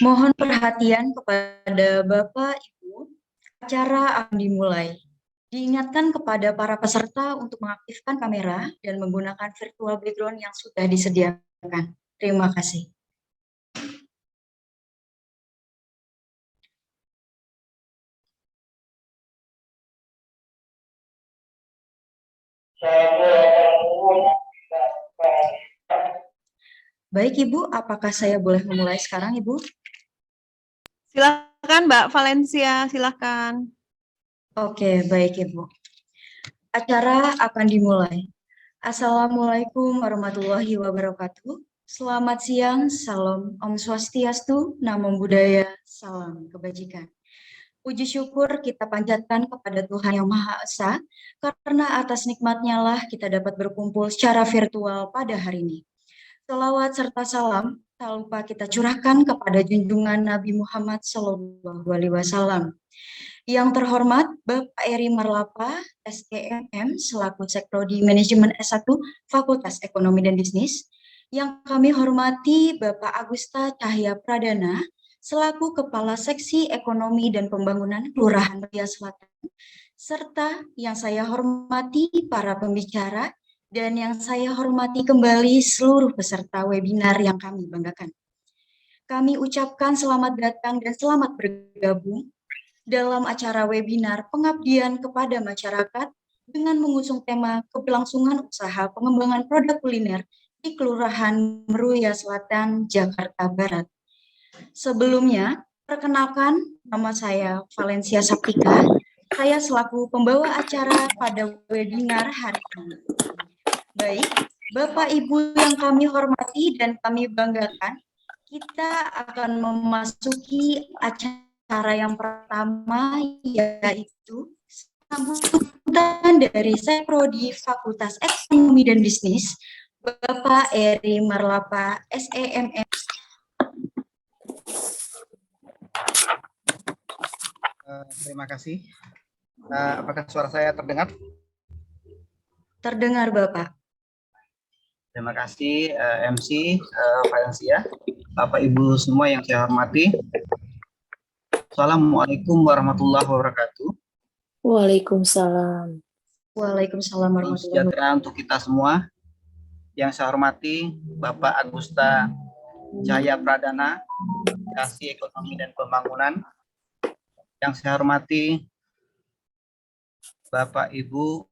Mohon perhatian kepada Bapak, Ibu, acara akan dimulai. Diingatkan kepada para peserta untuk mengaktifkan kamera dan menggunakan virtual background yang sudah disediakan. Terima kasih. Baik, Ibu, apakah saya boleh memulai sekarang, Ibu? Silakan Mbak Valencia, silakan. Oke, baik, Ibu. Acara akan dimulai. Assalamualaikum warahmatullahi wabarakatuh. Selamat siang, salam Om Swastiastu, Namo Buddhaya, salam kebajikan. Puji syukur kita panjatkan kepada Tuhan Yang Maha Esa, karena atas nikmat-Nya lah kita dapat berkumpul secara virtual pada hari ini. Selawat serta salam tak lupa kita curahkan kepada junjungan Nabi Muhammad SAW. Yang terhormat Bapak Eri Marlapa, SEMM, selaku Sekprodi Manajemen S1 Fakultas Ekonomi dan Bisnis. Yang kami hormati Bapak Agusta Cahya Pradana, selaku Kepala Seksi Ekonomi dan Pembangunan Kelurahan Muria Selatan, serta yang saya hormati para pembicara dan yang saya hormati kembali seluruh peserta webinar yang kami banggakan. Kami ucapkan selamat datang dan selamat bergabung dalam acara webinar pengabdian kepada masyarakat dengan mengusung tema keberlangsungan usaha pengembangan produk kuliner di Kelurahan Meruya Selatan, Jakarta Barat. Sebelumnya, perkenalkan nama saya Valencia Saptika. Saya selaku pembawa acara pada webinar hari ini. Baik, Bapak Ibu yang kami hormati dan kami banggakan, kita akan memasuki acara yang pertama, yaitu sambutan dari Sekprodi Fakultas Ekonomi dan Bisnis, Bapak Eri Marlapa, SEMM. Terima kasih. Apakah suara saya terdengar? Terdengar, Bapak. Terima kasih MC Valencia, Bapak Ibu semua yang saya hormati. Assalamualaikum warahmatullahi wabarakatuh. Waalaikumsalam. Waalaikumsalam warahmatullahi wabarakatuh. Sejahtera untuk kita semua. Yang saya hormati Bapak Agusta Cahya Pradana, Kasih Ekonomi dan Pembangunan. Yang saya hormati Bapak Ibu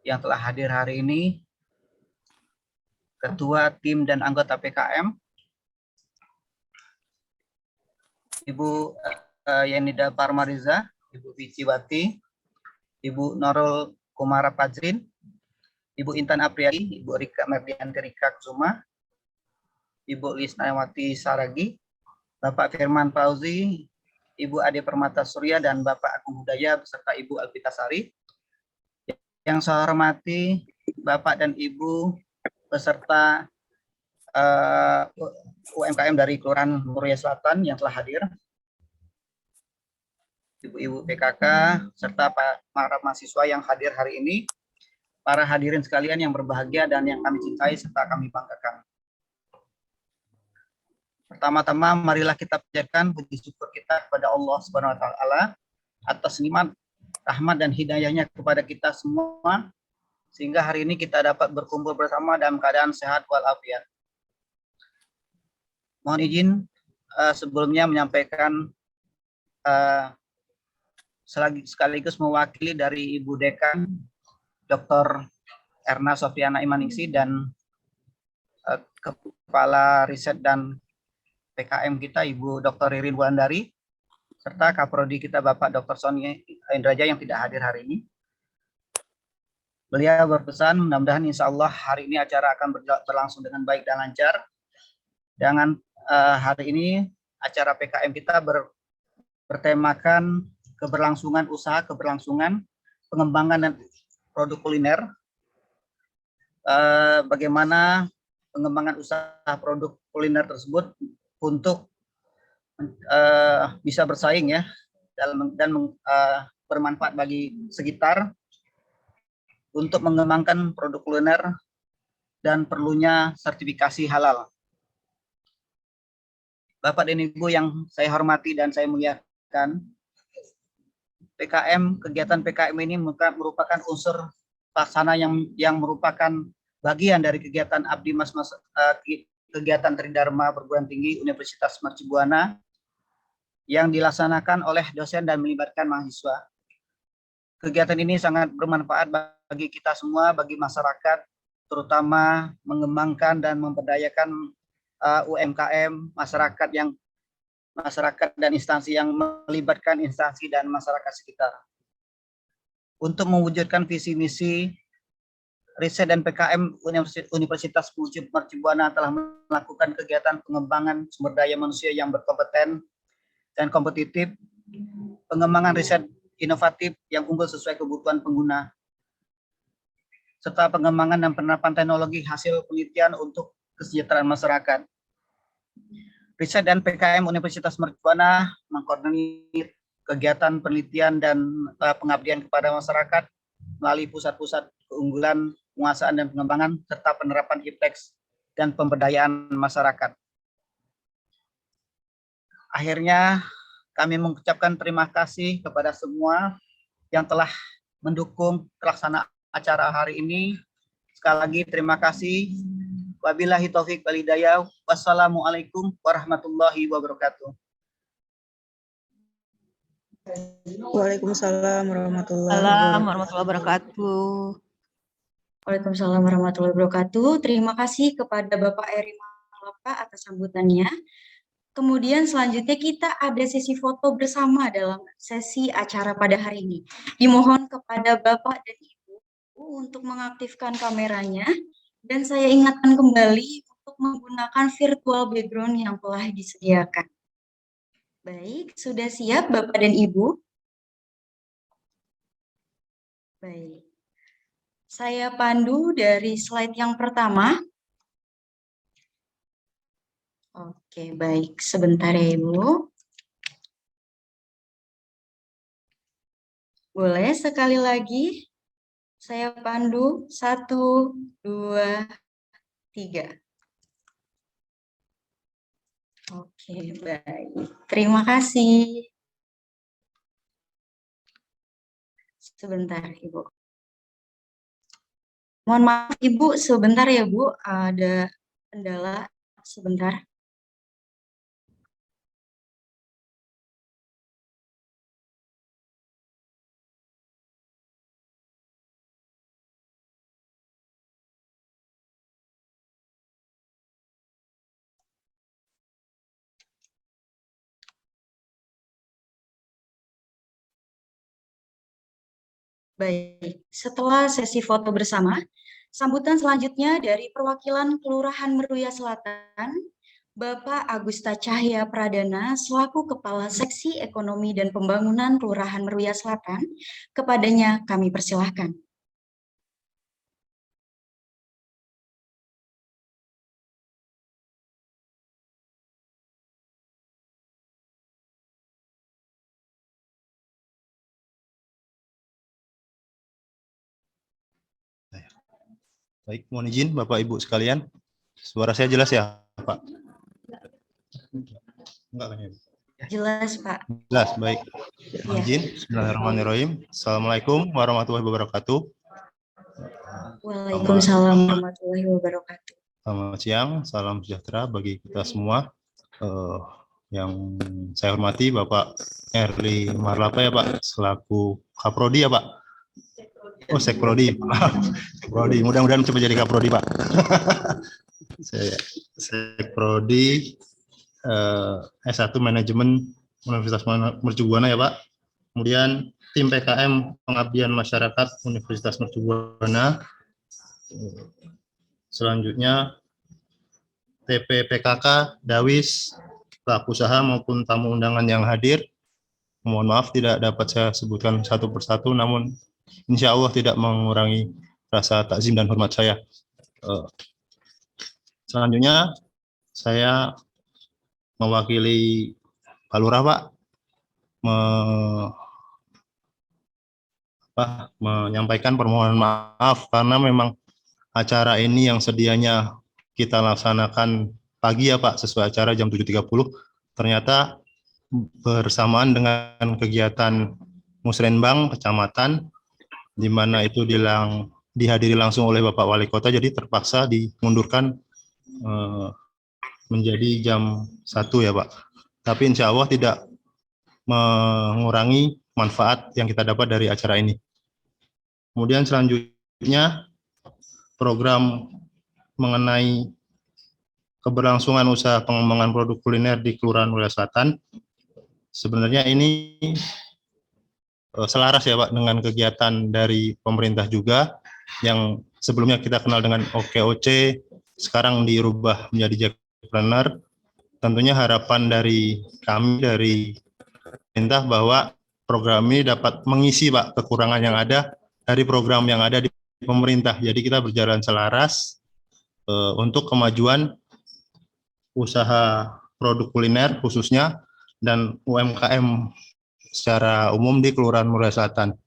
yang telah hadir hari ini, Ketua Tim dan Anggota PKM, Ibu Yenida Parmariza, Ibu Wiciwati, Ibu Nurul Kumara Fajrin, Ibu Intan Apriyadi, Ibu Rika Merdianti Rika Kusuma, Ibu Lisnawati Saragi, Bapak Firman Fauzi, Ibu Ade Permata Surya, dan Bapak Agung Budaya beserta Ibu Alpitasari. Yang saya hormati Bapak dan Ibu peserta UMKM dari Kelurahan Muria Selatan yang telah hadir, Ibu-ibu PKK, serta para mahasiswa yang hadir hari ini, para hadirin sekalian yang berbahagia dan yang kami cintai serta kami banggakan. Pertama-tama marilah kita panjatkan puji syukur kita kepada Allah Subhanahu wa taala atas nikmat, rahmat dan hidayahnya kepada kita semua, sehingga hari ini kita dapat berkumpul bersama dalam keadaan sehat walafiat. Mohon izin sebelumnya menyampaikan sekaligus mewakili dari Ibu Dekan Dr. Erna Sofiana Imaningsi dan Kepala Riset dan PKM kita Ibu Dr. Ririn Wulandari, serta Kaprodi kita Bapak Dr. Sony Indraja yang tidak hadir hari ini. Beliau berpesan mudah-mudahan insya Allah hari ini acara akan berlangsung dengan baik dan lancar. Dengan hari ini acara PKM kita bertemakan keberlangsungan usaha, keberlangsungan pengembangan dan produk kuliner. Bagaimana pengembangan usaha produk kuliner tersebut untuk bisa bersaing ya dan bermanfaat bagi sekitar untuk mengembangkan produk kuliner dan perlunya sertifikasi halal. Bapak dan Ibu yang saya hormati dan saya muliakan, PKM, kegiatan PKM ini merupakan unsur pelaksana yang merupakan bagian dari kegiatan Abdi kegiatan Tridharma Perguruan Tinggi Universitas Mercu Buana yang dilaksanakan oleh dosen dan melibatkan mahasiswa. Kegiatan ini sangat bermanfaat bagi kita semua, bagi masyarakat, terutama mengembangkan dan memberdayakan UMKM, masyarakat dan instansi yang melibatkan instansi dan masyarakat sekitar. Untuk mewujudkan visi misi, riset dan PKM Universitas Mercu Buana telah melakukan kegiatan pengembangan sumber daya manusia yang berkompeten dan kompetitif, pengembangan riset inovatif yang unggul sesuai kebutuhan pengguna, serta pengembangan dan penerapan teknologi hasil penelitian untuk kesejahteraan masyarakat. Riset dan PKM Universitas Mercu Buana mengkoordinir kegiatan penelitian dan pengabdian kepada masyarakat melalui pusat-pusat keunggulan, penguasaan dan pengembangan, serta penerapan IPTEX dan pemberdayaan masyarakat. Akhirnya, kami mengucapkan terima kasih kepada semua yang telah mendukung pelaksanaan acara hari ini. Sekali lagi terima kasih. Wabillahi taufik wal hidayah. Wassalamualaikum warahmatullahi wabarakatuh. Waalaikumsalam warahmatullahi Warahmatullahi wabarakatuh. Waalaikumsalam warahmatullahi wabarakatuh. Terima kasih kepada Bapak Eri Malapa atas sambutannya. Kemudian selanjutnya kita ada sesi foto bersama dalam sesi acara pada hari ini. Dimohon kepada Bapak dan Ibu untuk mengaktifkan kameranya dan saya ingatkan kembali untuk menggunakan virtual background yang telah disediakan. Baik, sudah siap Bapak dan Ibu? Baik. Saya pandu dari slide yang pertama. Oke, baik. Sebentar ya, Ibu. Boleh sekali lagi? Saya pandu. 1, 2, 3. Oke, baik. Terima kasih. Sebentar, Ibu. Mohon maaf, Ibu. Sebentar ya, Bu. Ada kendala. Sebentar. Baik, setelah sesi foto bersama, sambutan selanjutnya dari perwakilan Kelurahan Meruya Selatan, Bapak Agusta Cahya Pradana selaku Kepala Seksi Ekonomi dan Pembangunan Kelurahan Meruya Selatan, kepadanya kami persilahkan. Baik, mohon izin Bapak Ibu sekalian. Suara saya jelas ya, Pak? Enggak kan ya? Jelas, Pak. Jelas, baik. Mohon Ya. izin. Bismillahirrahmanirrahim. Assalamualaikum warahmatullahi wabarakatuh. Waalaikumsalam warahmatullahi wabarakatuh. Selamat siang, salam sejahtera bagi kita semua. Yang saya hormati Bapak Erli Marlapa ya Pak, selaku Kaprodi ya Pak. Oh, Sekprodi. Sekprodi. Mudah-mudahan cepat jadi Kaprodi, Pak. Saya Sekprodi S1 Manajemen Universitas Mercu Buana ya, Pak. Kemudian tim PKM Pengabdian Masyarakat Universitas Mercu Buana. Selanjutnya TPPKK, Dawis, pelaku usaha maupun tamu undangan yang hadir. Mohon maaf tidak dapat saya sebutkan satu persatu, namun insya Allah tidak mengurangi rasa takzim dan hormat saya. Selanjutnya, saya mewakili Pak Lurah, Pak, menyampaikan permohonan maaf karena memang acara ini yang sedianya kita laksanakan pagi ya Pak, sesuai acara jam 7.30, ternyata bersamaan dengan kegiatan Musrenbang kecamatan, di mana itu dihadiri langsung oleh Bapak Wali Kota, jadi terpaksa dimundurkan menjadi jam 1 ya Pak. Tapi insya Allah tidak mengurangi manfaat yang kita dapat dari acara ini. Kemudian selanjutnya program mengenai keberlangsungan usaha pengembangan produk kuliner di Kelurahan Mulya Selatan. Sebenarnya ini selaras ya Pak dengan kegiatan dari pemerintah juga yang sebelumnya kita kenal dengan OKOC, sekarang dirubah menjadi Jackpreneur. Tentunya harapan dari kami dari pemerintah bahwa program ini dapat mengisi Pak kekurangan yang ada dari program yang ada di pemerintah. Jadi kita berjalan selaras untuk kemajuan usaha produk kuliner khususnya dan UMKM secara umum di Kelurahan Mulya Selatan.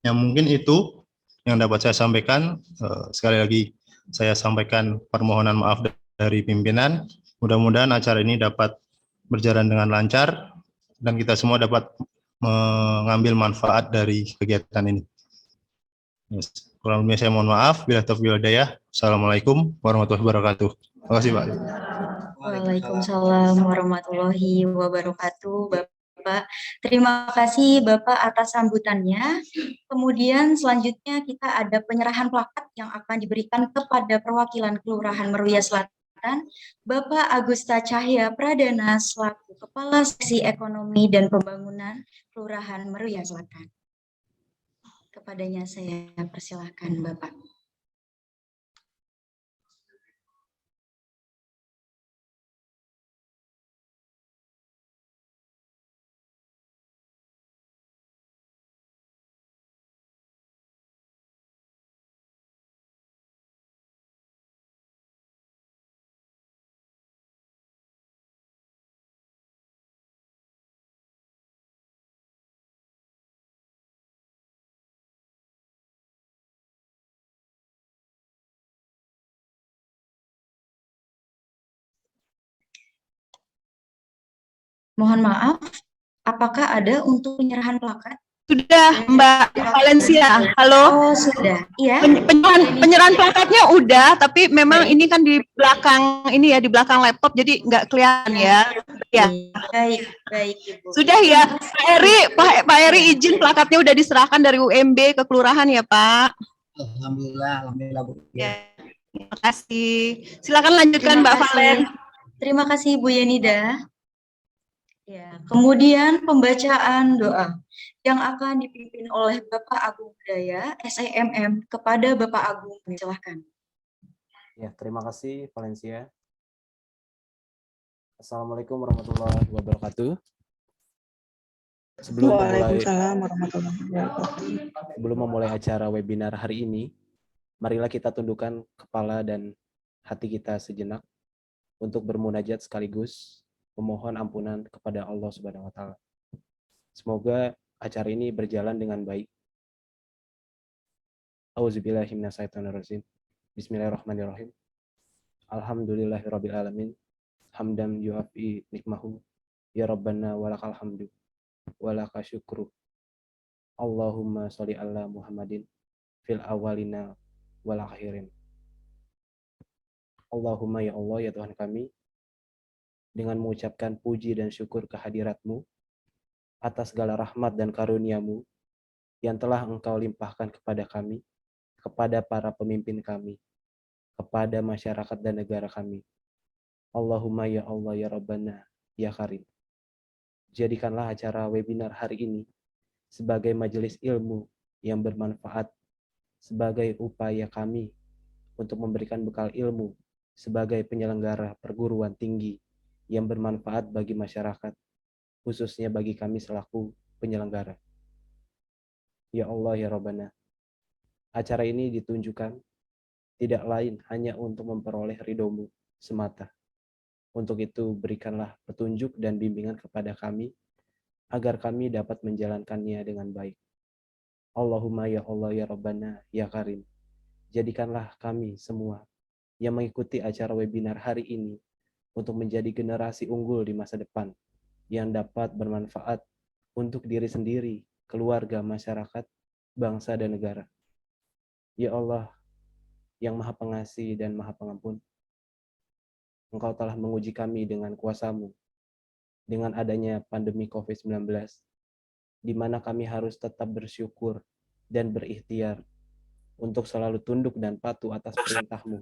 Yang mungkin itu yang dapat saya sampaikan. Sekali lagi saya sampaikan permohonan maaf dari pimpinan. Mudah-mudahan acara ini dapat berjalan dengan lancar dan kita semua dapat mengambil manfaat dari kegiatan ini. Kurang lebihnya saya mohon maaf. Bila taufiq wal hidayah. Assalamualaikum warahmatullahi wabarakatuh. Terima kasih Pak. Waalaikumsalam warahmatullahi wabarakatuh, Bapak. Terima kasih Bapak atas sambutannya. Kemudian selanjutnya kita ada penyerahan plakat yang akan diberikan kepada perwakilan Kelurahan Meruya Selatan, Bapak Agusta Cahya Pradana selaku Kepala Seksi Ekonomi dan Pembangunan Kelurahan Meruya Selatan. Kepadanya saya persilahkan Bapak. Mohon maaf, apakah ada untuk penyerahan plakat? Sudah, Mbak Valencia. Halo. Oh, sudah. Iya. Penyerahan plakatnya udah, tapi memang ini kan di belakang ini ya, di belakang laptop, jadi nggak kelihatan ya. Ya. Baik, Ibu. Sudah ya, Pak Eri izin plakatnya udah diserahkan dari UMB ke kelurahan ya, Pak. Alhamdulillah, Bu. Ya. Terima kasih. Silakan lanjutkan Mbak Valen. Terima kasih Bu Yenida. Ya, kemudian pembacaan doa yang akan dipimpin oleh Bapak Agung Budaya SEMM kepada Bapak Agung. Silahkan. Ya, terima kasih Valencia. Assalamualaikum warahmatullahi wabarakatuh. Sebelum memulai acara webinar hari ini, marilah kita tundukkan kepala dan hati kita sejenak untuk bermunajat sekaligus memohon ampunan kepada Allah Subhanahu wa taala. Semoga acara ini berjalan dengan baik. Auzubillahi minasyaitonirrajim. Bismillahirrahmanirrahim. Alhamdulillahirabbil alamin. Hamdan yuafi nikmahu. Ya Rabbana walakal hamdu. Walaka syukru. Allahumma sholli ala Muhammadin fil awalina wal akhirin. Allahumma ya Allah ya Tuhan kami, dengan mengucapkan puji dan syukur kehadirat-Mu atas segala rahmat dan karunia-Mu yang telah Engkau limpahkan kepada kami, kepada para pemimpin kami, kepada masyarakat dan negara kami. Allahumma ya Allah ya Rabbana ya Karim. Jadikanlah acara webinar hari ini sebagai majelis ilmu yang bermanfaat, sebagai upaya kami untuk memberikan bekal ilmu sebagai penyelenggara perguruan tinggi yang bermanfaat bagi masyarakat, khususnya bagi kami selaku penyelenggara. Ya Allah ya Rabbana, acara ini ditunjukkan tidak lain hanya untuk memperoleh ridho-Mu semata. Untuk itu berikanlah petunjuk dan bimbingan kepada kami, agar kami dapat menjalankannya dengan baik. Allahumma ya Allah ya Rabbana ya Karim, jadikanlah kami semua yang mengikuti acara webinar hari ini untuk menjadi generasi unggul di masa depan yang dapat bermanfaat untuk diri sendiri, keluarga, masyarakat, bangsa, dan negara. Ya Allah, yang Maha Pengasih dan Maha Pengampun, Engkau telah menguji kami dengan kuasa-Mu, dengan adanya pandemi COVID-19, di mana kami harus tetap bersyukur dan berikhtiar untuk selalu tunduk dan patuh atas perintah-Mu.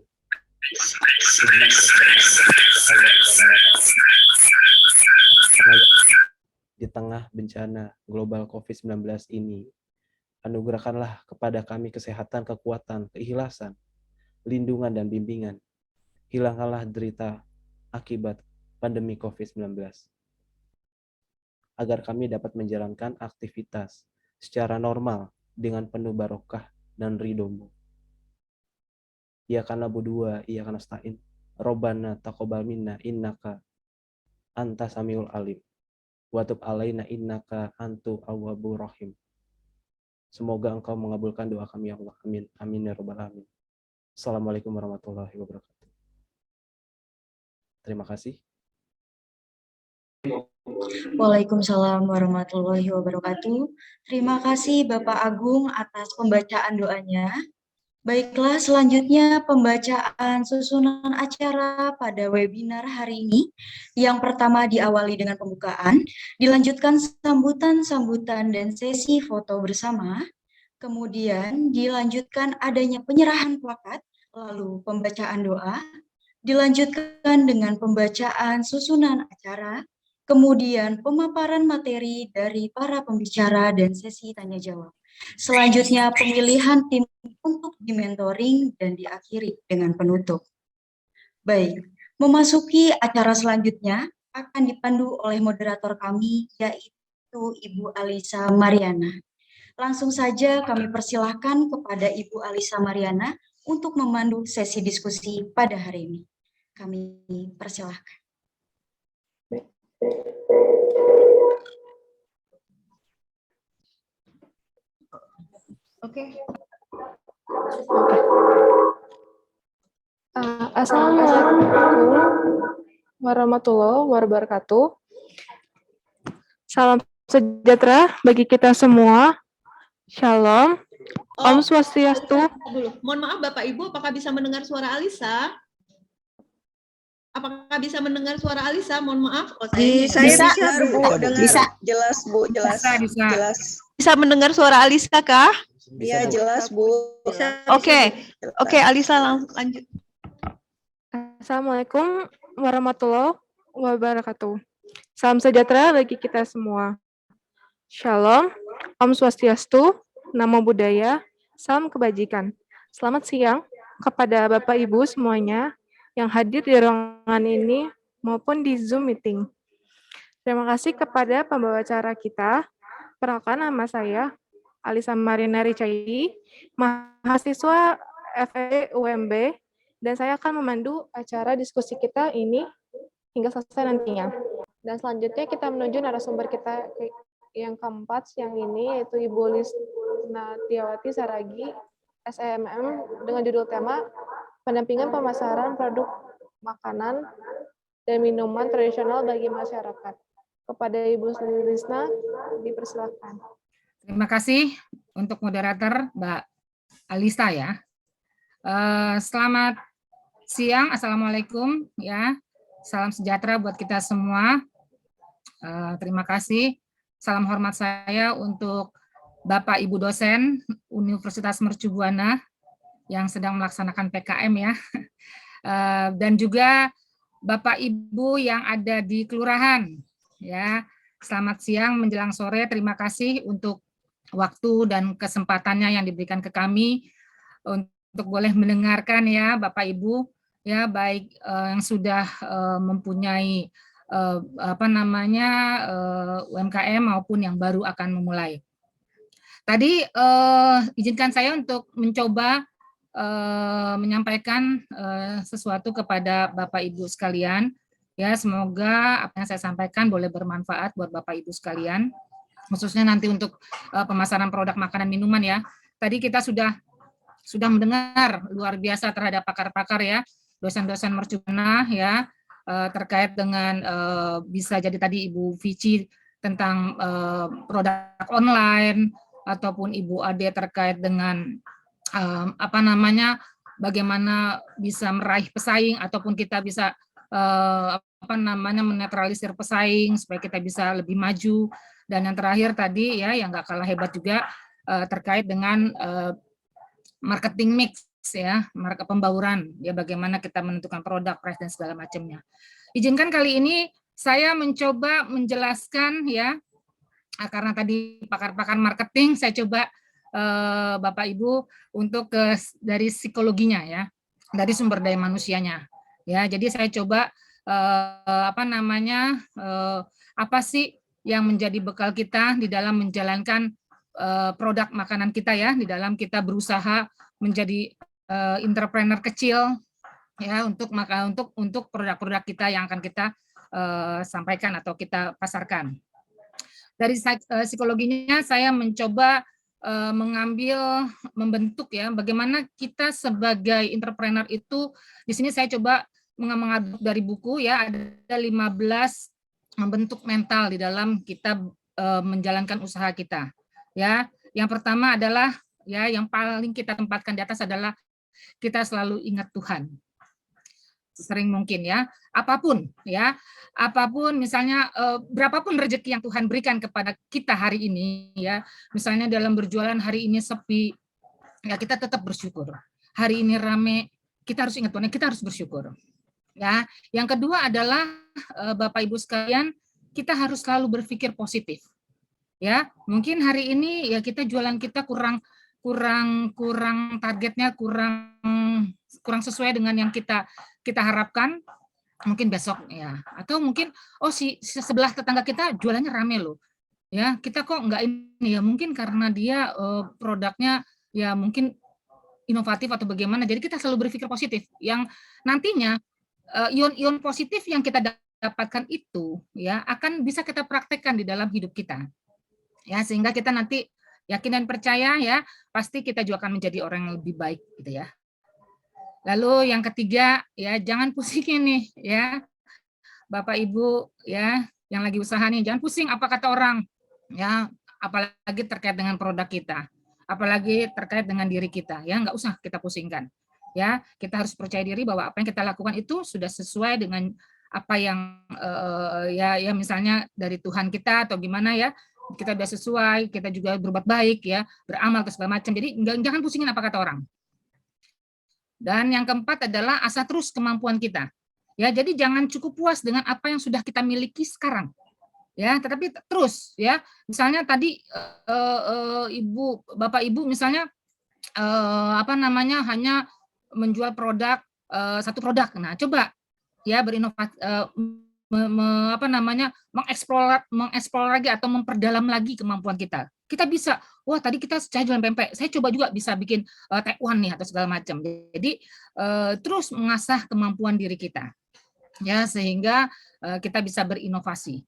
Di tengah bencana global COVID-19 ini, anugerahkanlah kepada kami kesehatan, kekuatan, keikhlasan, lindungan, dan bimbingan. Hilangkanlah derita akibat pandemi COVID-19, agar kami dapat menjalankan aktivitas secara normal dengan penuh barokah dan ridho-Mu. Iyyaka na'budu wa iyyaka nasta'in. Rabbana taqabbal minna innaka anta samiul alim. Wa tub alaina innaka antu awwabur rahim. Semoga Engkau mengabulkan doa kami ya Allah. Amin. Amin ya rabbal alamin. Assalamualaikum warahmatullahi wabarakatuh. Terima kasih. Waalaikumsalam warahmatullahi wabarakatuh. Terima kasih Bapak Agung atas pembacaan doanya. Baiklah, selanjutnya pembacaan susunan acara pada webinar hari ini. Yang pertama diawali dengan pembukaan, dilanjutkan sambutan-sambutan dan sesi foto bersama, kemudian dilanjutkan adanya penyerahan plakat, lalu pembacaan doa, dilanjutkan dengan pembacaan susunan acara, kemudian pemaparan materi dari para pembicara dan sesi tanya jawab. Selanjutnya pemilihan tim untuk dimentoring dan diakhiri dengan penutup. Baik, memasuki acara selanjutnya akan dipandu oleh moderator kami yaitu Ibu Alisa Mariana. Langsung saja kami persilahkan kepada Ibu Alisa Mariana untuk memandu sesi diskusi pada hari ini. Kami persilahkan. Oke. Assalamualaikum warahmatullahi wabarakatuh. Salam sejahtera bagi kita semua. Shalom. Om Swastiastu. Dulu. Mohon maaf Bapak Ibu, apakah bisa mendengar suara Alisa? Apakah bisa mendengar suara Alisa? Mohon maaf. Oh, Bisa, Bu. Bisa. Jelas, Bu. Jelas. Bisa. Jelas. Bisa mendengar suara Alisa kah? Iya, jelas, Bu. Oke, Alisa langsung lanjut. Assalamualaikum warahmatullahi wabarakatuh. Salam sejahtera bagi kita semua. Shalom. Om Swastiastu. Namo Buddhaya. Salam kebajikan. Selamat siang kepada Bapak Ibu semuanya yang hadir di ruangan ini maupun di Zoom meeting. Terima kasih kepada pembawa acara kita. Perkenalkan nama saya Alisa Mariana Ricai, mahasiswa FEUMB, dan saya akan memandu acara diskusi kita ini hingga selesai nantinya. Dan selanjutnya kita menuju narasumber kita yang keempat siang ini, yaitu Ibu Lisna Tiawati Saragi, SEMM, dengan judul tema Pendampingan Pemasaran Produk Makanan dan Minuman Tradisional bagi Masyarakat. Kepada Ibu Lisna, dipersilakan. Terima kasih untuk moderator Mbak Alisa ya. Selamat siang, Assalamualaikum ya. Salam sejahtera buat kita semua. Terima kasih. Salam hormat saya untuk Bapak Ibu dosen Universitas Mercu Buana yang sedang melaksanakan PKM ya. Dan juga Bapak Ibu yang ada di kelurahan ya. Selamat siang menjelang sore. Terima kasih untuk waktu dan kesempatannya yang diberikan ke kami untuk boleh mendengarkan ya Bapak Ibu ya, baik yang sudah mempunyai UMKM maupun yang baru akan memulai. Tadi izinkan saya untuk mencoba menyampaikan sesuatu kepada Bapak Ibu sekalian ya, semoga apa yang saya sampaikan boleh bermanfaat buat Bapak Ibu sekalian, khususnya nanti untuk pemasaran produk makanan minuman ya. Tadi kita sudah mendengar luar biasa terhadap pakar-pakar ya, dosen-dosen Mercu Buana ya, terkait dengan bisa jadi tadi Ibu Vici tentang produk online, ataupun Ibu Ade terkait dengan apa namanya, bagaimana bisa meraih pesaing, ataupun kita bisa apa namanya, menetralisir pesaing supaya kita bisa lebih maju. Dan yang terakhir tadi ya, yang nggak kalah hebat juga terkait dengan marketing mix ya, market pembauran ya, bagaimana kita menentukan produk, price dan segala macamnya. Izinkan kali ini saya mencoba menjelaskan ya, karena tadi pakar-pakar marketing, saya coba Bapak Ibu untuk dari psikologinya ya, dari sumber daya manusianya ya. Jadi saya coba apa namanya, apa sih yang menjadi bekal kita di dalam menjalankan produk makanan kita ya, di dalam kita berusaha menjadi entrepreneur kecil ya, untuk produk-produk kita yang akan kita sampaikan atau kita pasarkan. Dari psikologinya saya mencoba membentuk ya, bagaimana kita sebagai entrepreneur itu, di sini saya coba mengaduk dari buku ya, ada 15 membentuk mental di dalam kita menjalankan usaha kita. Ya, yang pertama adalah ya, yang paling kita tempatkan di atas adalah kita selalu ingat Tuhan. Sering mungkin ya, apapun misalnya berapapun rezeki yang Tuhan berikan kepada kita hari ini ya, misalnya dalam berjualan hari ini sepi ya, kita tetap bersyukur. Hari ini rame, kita harus ingat Tuhan, kita harus bersyukur ya. Yang kedua adalah Bapak Ibu sekalian, kita harus selalu berpikir positif ya. Mungkin hari ini ya kita jualan kita kurang targetnya, kurang sesuai dengan yang kita harapkan, mungkin besok ya, atau mungkin si sebelah tetangga kita jualannya rame loh ya, kita kok enggak ini ya, mungkin karena dia produknya ya mungkin inovatif atau bagaimana. Jadi kita selalu berpikir positif, yang nantinya ion-ion positif yang kita dapatkan itu ya akan bisa kita praktekkan di dalam hidup kita ya, sehingga kita nanti yakin dan percaya ya, pasti kita juga akan menjadi orang yang lebih baik gitu ya. Lalu yang ketiga ya, jangan pusingin nih ya, Bapak Ibu ya, yang lagi usaha nih, jangan pusing apa kata orang ya, apalagi terkait dengan produk kita, apalagi terkait dengan diri kita ya, nggak usah kita pusingkan ya. Kita harus percaya diri bahwa apa yang kita lakukan itu sudah sesuai dengan apa yang ya misalnya dari Tuhan kita atau gimana ya, kita sudah sesuai, kita juga berbuat baik ya, beramal ke segala macam. Jadi jangan pusingin apa kata orang. Dan yang keempat adalah asah terus kemampuan kita. Ya, jadi jangan cukup puas dengan apa yang sudah kita miliki sekarang. Ya, tetapi terus ya. Misalnya tadi Bapak Ibu misalnya apa namanya, hanya menjual produk satu produk. Nah, coba ya berinovasi, mengeksplor lagi atau memperdalam lagi kemampuan kita. Kita bisa, wah tadi saya jualan pempek, saya coba juga bisa bikin taekwondo nih atau segala macam. Jadi terus mengasah kemampuan diri kita ya, sehingga kita bisa berinovasi.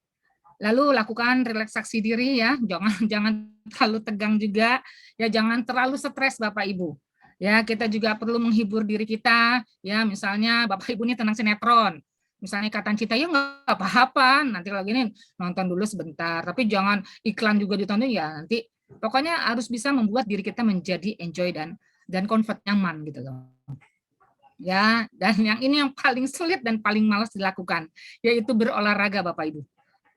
Lalu lakukan relaksasi diri ya, jangan terlalu tegang juga ya, jangan terlalu stres Bapak Ibu. Ya, kita juga perlu menghibur diri kita ya, misalnya Bapak Ibu ini tenang sinetron. Misalnya Ikatan Cinta, ya nggak apa-apa, nanti lagi ini nonton dulu sebentar, tapi jangan iklan juga ditonton ya, nanti pokoknya harus bisa membuat diri kita menjadi enjoy dan comfort, nyaman gitu loh. Ya, dan yang ini yang paling sulit dan paling malas dilakukan, yaitu berolahraga Bapak Ibu.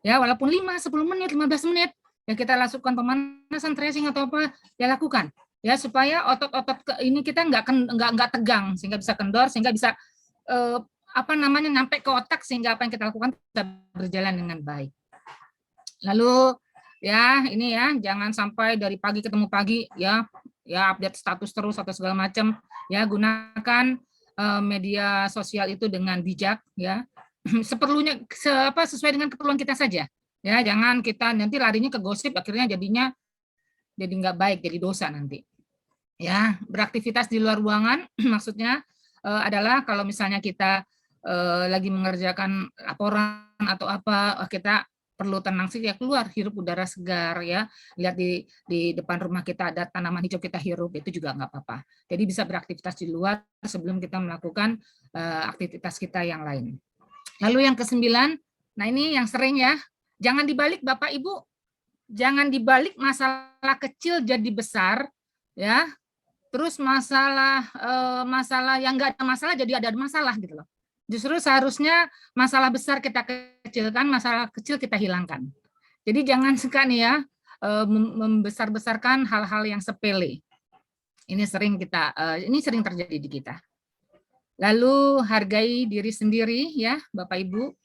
Ya, walaupun 5, 10 menit, 15 menit, ya kita lakukan pemanasan, stretching atau apa, ya lakukan. Ya, supaya otot-otot ini kita nggak tegang, sehingga bisa kendor, sehingga bisa nyampe ke otak, sehingga apa yang kita lakukan bisa berjalan dengan baik. Lalu ya ini ya, jangan sampai dari pagi ketemu pagi ya update status terus atau segala macam ya. Gunakan media sosial itu dengan bijak ya, seperlunya sesuai dengan keperluan kita saja ya. Jangan kita nanti larinya ke gosip, akhirnya jadi nggak baik, jadi dosa nanti ya. Beraktivitas di luar ruangan maksudnya adalah kalau misalnya kita lagi mengerjakan laporan atau apa, kita perlu tenang sih ya, keluar hirup udara segar ya, lihat di depan rumah kita ada tanaman hijau, kita hirup, itu juga nggak apa-apa. Jadi bisa beraktivitas di luar sebelum kita melakukan aktivitas kita yang lain. Lalu yang ke-9, nah ini yang sering ya, jangan dibalik Bapak Ibu, jangan dibalik masalah kecil jadi besar, ya. Terus masalah yang nggak ada masalah jadi ada masalah gitu loh. Justru seharusnya masalah besar kita kecilkan, masalah kecil kita hilangkan. Jadi jangan suka nih ya membesar-besarkan hal-hal yang sepele. Ini sering terjadi di kita. Lalu hargai diri sendiri ya Bapak Ibu.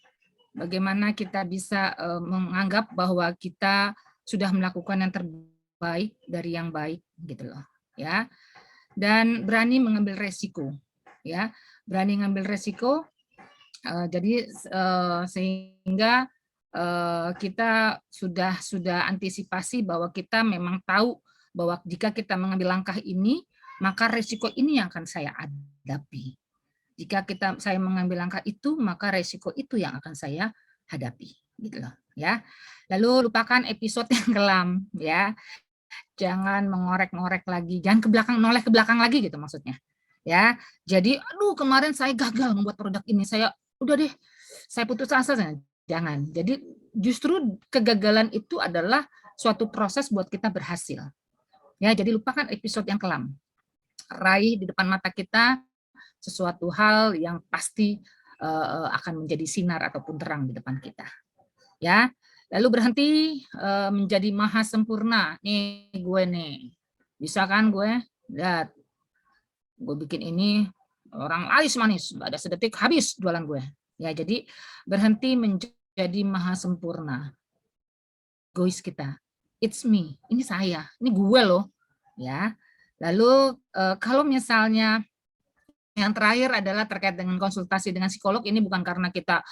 Bagaimana kita bisa menganggap bahwa kita sudah melakukan yang terbaik dari yang baik gitu loh ya. Dan berani mengambil resiko ya. Berani mengambil resiko jadi sehingga kita sudah antisipasi bahwa kita memang tahu bahwa jika kita mengambil langkah ini maka resiko ini yang akan saya hadapi. Jika saya mengambil langkah itu, maka resiko itu yang akan saya hadapi, gitu loh, ya. Lalu lupakan episode yang kelam, ya. Jangan mengorek-ngorek lagi, jangan noleh ke belakang lagi, gitu maksudnya, ya. Jadi, aduh kemarin saya gagal membuat produk ini, saya putus asa, jangan. Jadi justru kegagalan itu adalah suatu proses buat kita berhasil, ya. Jadi lupakan episode yang kelam, raih di depan mata kita sesuatu hal yang pasti akan menjadi sinar ataupun terang di depan kita. Ya, lalu berhenti menjadi maha sempurna. Nih gue nih, bisa kan gue? Lihat, gue bikin ini orang laris manis, nggak ada sedetik habis jualan gue. Ya, jadi berhenti menjadi maha sempurna. Egois kita, it's me, ini saya, ini gue loh. Ya, lalu kalau misalnya yang terakhir adalah terkait dengan konsultasi dengan psikolog, ini bukan karena kita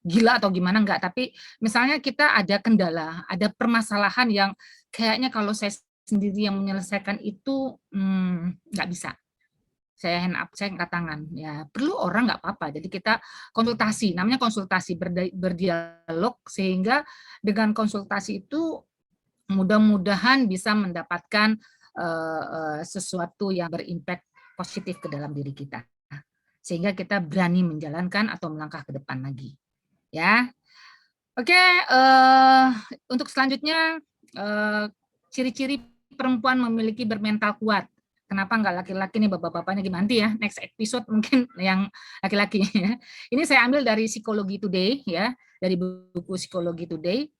gila atau gimana, enggak, tapi misalnya kita ada kendala, ada permasalahan yang kayaknya kalau saya sendiri yang menyelesaikan itu nggak bisa. Saya hand up, saya angkat tangan. Ya, perlu orang nggak apa-apa. Jadi kita konsultasi, namanya konsultasi, berdialog, sehingga dengan konsultasi itu mudah-mudahan bisa mendapatkan sesuatu yang berimpact positif ke dalam diri kita, sehingga kita berani menjalankan atau melangkah ke depan lagi, ya. Oke, untuk selanjutnya ciri-ciri perempuan memiliki bermental kuat. Kenapa nggak laki-laki nih bapak-bapaknya gimana? Nanti ya next episode mungkin yang laki-laki. Ya. Ini saya ambil dari Psikologi Today ya, dari buku Psikologi Today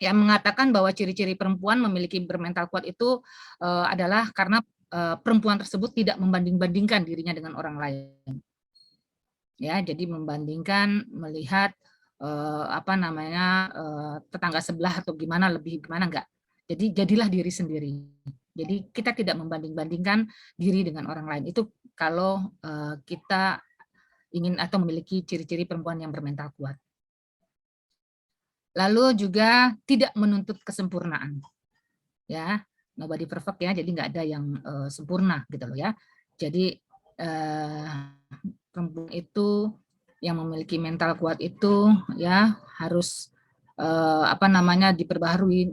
yang mengatakan bahwa ciri-ciri perempuan memiliki bermental kuat itu adalah karena perempuan tersebut tidak membanding-bandingkan dirinya dengan orang lain. Ya, jadi membandingkan, melihat tetangga sebelah atau gimana lebih gimana enggak. Jadi jadilah diri sendiri. Jadi kita tidak membanding-bandingkan diri dengan orang lain. Itu kalau kita ingin atau memiliki ciri-ciri perempuan yang bermental kuat. Lalu juga tidak menuntut kesempurnaan. Ya. Nobody perfect ya, jadi nggak ada yang sempurna gitu loh ya. Jadi perempuan itu yang memiliki mental kuat itu ya harus diperbaharui,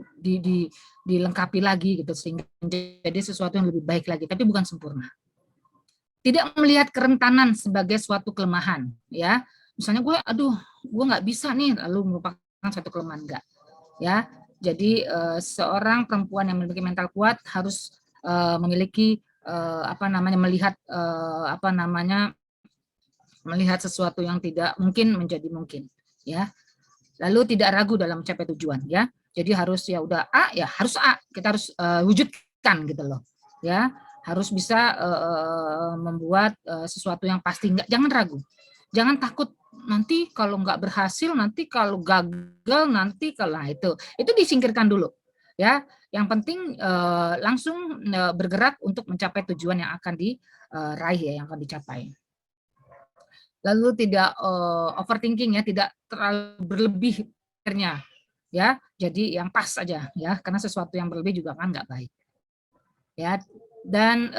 dilengkapi lagi gitu sehingga menjadi sesuatu yang lebih baik lagi, tapi bukan sempurna. Tidak melihat kerentanan sebagai suatu kelemahan ya. Misalnya gue nggak bisa nih lalu merupakan suatu kelemahan, enggak ya. Jadi seorang perempuan yang memiliki mental kuat harus memiliki melihat sesuatu yang tidak mungkin menjadi mungkin ya. Lalu tidak ragu dalam mencapai tujuan ya. Jadi harus ya udah A ya harus A, kita harus wujudkan gitu loh ya. Harus bisa membuat sesuatu yang pasti, jangan ragu. Jangan takut nanti kalau nggak berhasil, nanti kalau gagal, nanti kalau itu disingkirkan dulu ya. Yang penting langsung bergerak untuk mencapai tujuan yang akan diraih ya, yang akan dicapai. Lalu tidak overthinking ya, tidak terlalu berlebih pikirnya ya. Jadi yang pas saja ya, karena sesuatu yang berlebih juga kan nggak baik ya. Dan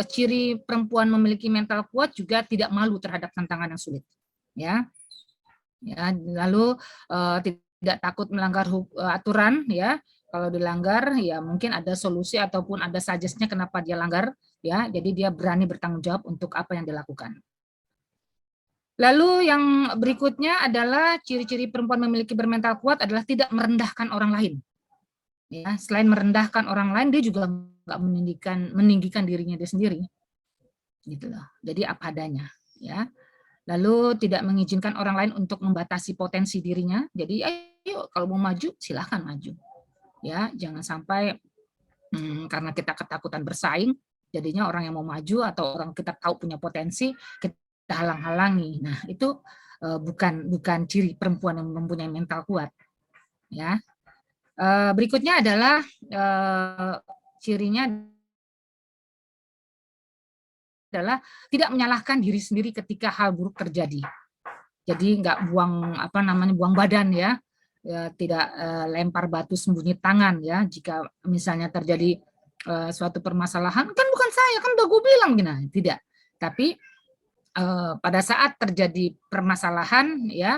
ciri perempuan memiliki mental kuat juga tidak malu terhadap tantangan yang sulit. Ya, lalu tidak takut melanggar aturan ya. Kalau dilanggar ya mungkin ada solusi ataupun ada suggest-nya kenapa dia langgar ya. Jadi dia berani bertanggung jawab untuk apa yang dilakukan. Lalu yang berikutnya adalah ciri-ciri perempuan memiliki bermental kuat adalah tidak merendahkan orang lain. Ya, selain merendahkan orang lain, dia juga nggak meninggikan dirinya dia sendiri. Gitu loh. Jadi apa adanya, ya. Lalu tidak mengizinkan orang lain untuk membatasi potensi dirinya. Jadi ayo kalau mau maju silahkan maju. Ya, jangan sampai karena kita ketakutan bersaing, jadinya orang yang mau maju atau orang kita tahu punya potensi kita halang-halangi. Nah, itu bukan ciri perempuan yang mempunyai mental kuat. Ya. Berikutnya adalah cirinya adalah tidak menyalahkan diri sendiri ketika hal buruk terjadi. Jadi nggak buang badan ya, tidak lempar batu sembunyi tangan ya. Jika misalnya terjadi suatu permasalahan, kan bukan saya, kan udah gue bilang gini, tidak. Tapi pada saat terjadi permasalahan ya,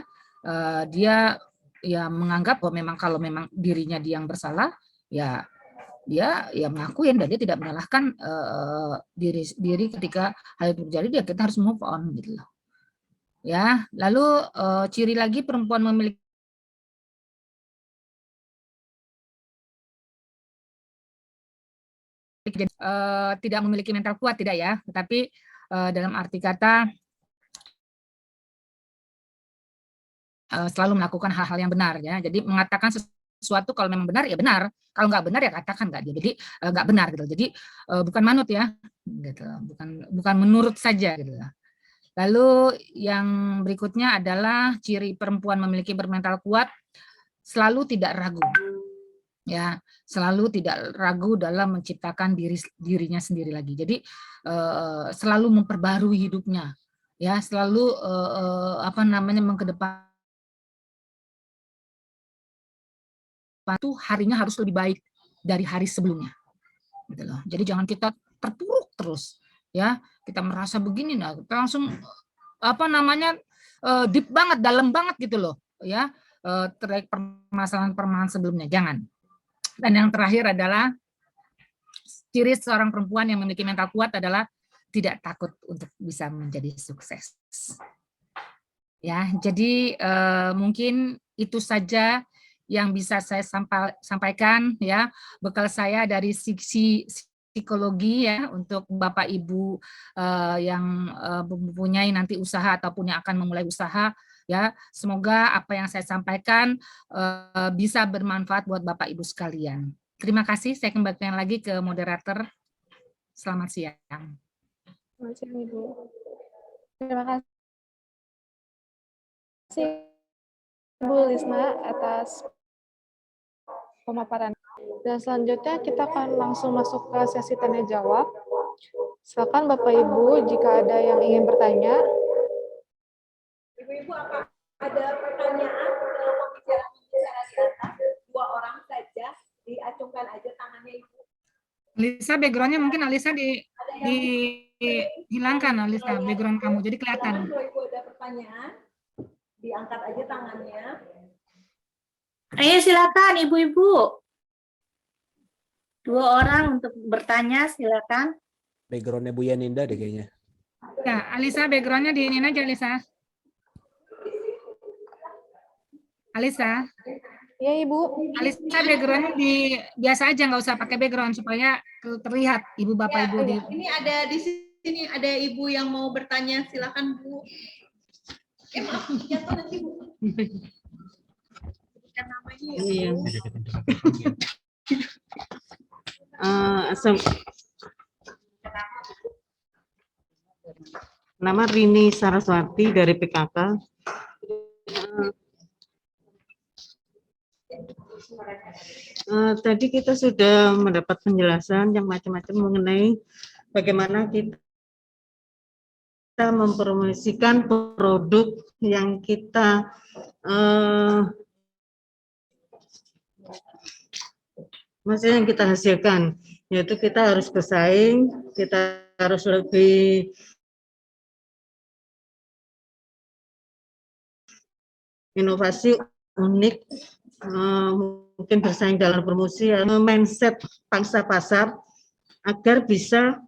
dia ya menganggap bahwa memang kalau memang dirinya dia yang bersalah, ya dia ya mengakuin dan dia tidak menyalahkan diri ketika hal itu terjadi, kita harus move on gitu loh. Ya, lalu ciri lagi perempuan memiliki tidak memiliki mental kuat, tidak ya, tetapi dalam arti kata selalu melakukan hal-hal yang benar ya. Jadi mengatakan sesuatu kalau memang benar ya benar, kalau nggak benar ya katakan nggak dia. Jadi nggak benar gitu. Jadi bukan manut ya, gitu. Bukan menurut saja gitu. Lalu yang berikutnya adalah ciri perempuan memiliki bermental kuat, selalu tidak ragu. Ya, selalu tidak ragu dalam menciptakan dirinya sendiri lagi. Jadi selalu memperbarui hidupnya. Ya, selalu mengkedepan itu harinya harus lebih baik dari hari sebelumnya. Gitu loh. Jadi jangan kita terpuruk terus. Ya, kita merasa begini, nah kita langsung deep banget, dalam banget gitu loh. Ya, terkait permasalahan sebelumnya. Jangan. Dan yang terakhir adalah ciri seorang perempuan yang memiliki mental kuat adalah tidak takut untuk bisa menjadi sukses. Ya, jadi mungkin itu saja yang bisa saya sampaikan ya, bekal saya dari sisi psikologi ya untuk Bapak Ibu yang mempunyai nanti usaha ataupun yang akan memulai usaha ya. Semoga apa yang saya sampaikan bisa bermanfaat buat Bapak Ibu sekalian. Terima kasih, saya kembalikan lagi ke moderator. Selamat siang. Selamat siang, Ibu. Terima kasih Bu Lisna atas pemaparan. Dan selanjutnya kita akan langsung masuk ke sesi tanya jawab. Silakan Bapak Ibu jika ada yang ingin bertanya. Ibu-ibu, apa ada pertanyaan dalam pembicaraan di atas? 2 orang saja, diacungkan aja tangannya Ibu. Alisa, backgroundnya mungkin Alisa dihilangkan, Alisa, background kamu, jadi kelihatan. Kalau Ibu ada pertanyaan, diangkat aja tangannya. Ayo silakan Ibu-ibu. 2 orang untuk bertanya, silakan. Backgroundnya Bu Yaninda deh kayaknya. Ya, Alisa, backgroundnya diinin aja, Alisa. Alisa. Ya, Ibu. Alisa, backgroundnya biasa aja, nggak usah pakai background supaya terlihat Ibu Bapak Ibu. Ini ada di sini ada Ibu yang mau bertanya, silakan Bu. Maaf, jatuh nanti Bu. Iya. Nama Rini Saraswati dari PKK. Tadi kita sudah mendapat penjelasan yang macam-macam mengenai bagaimana kita mempromosikan produk yang kita maksudnya yang kita hasilkan, yaitu kita harus bersaing, kita harus lebih inovasi, unik, mungkin bersaing dalam promosi, mindset pangsa pasar agar bisa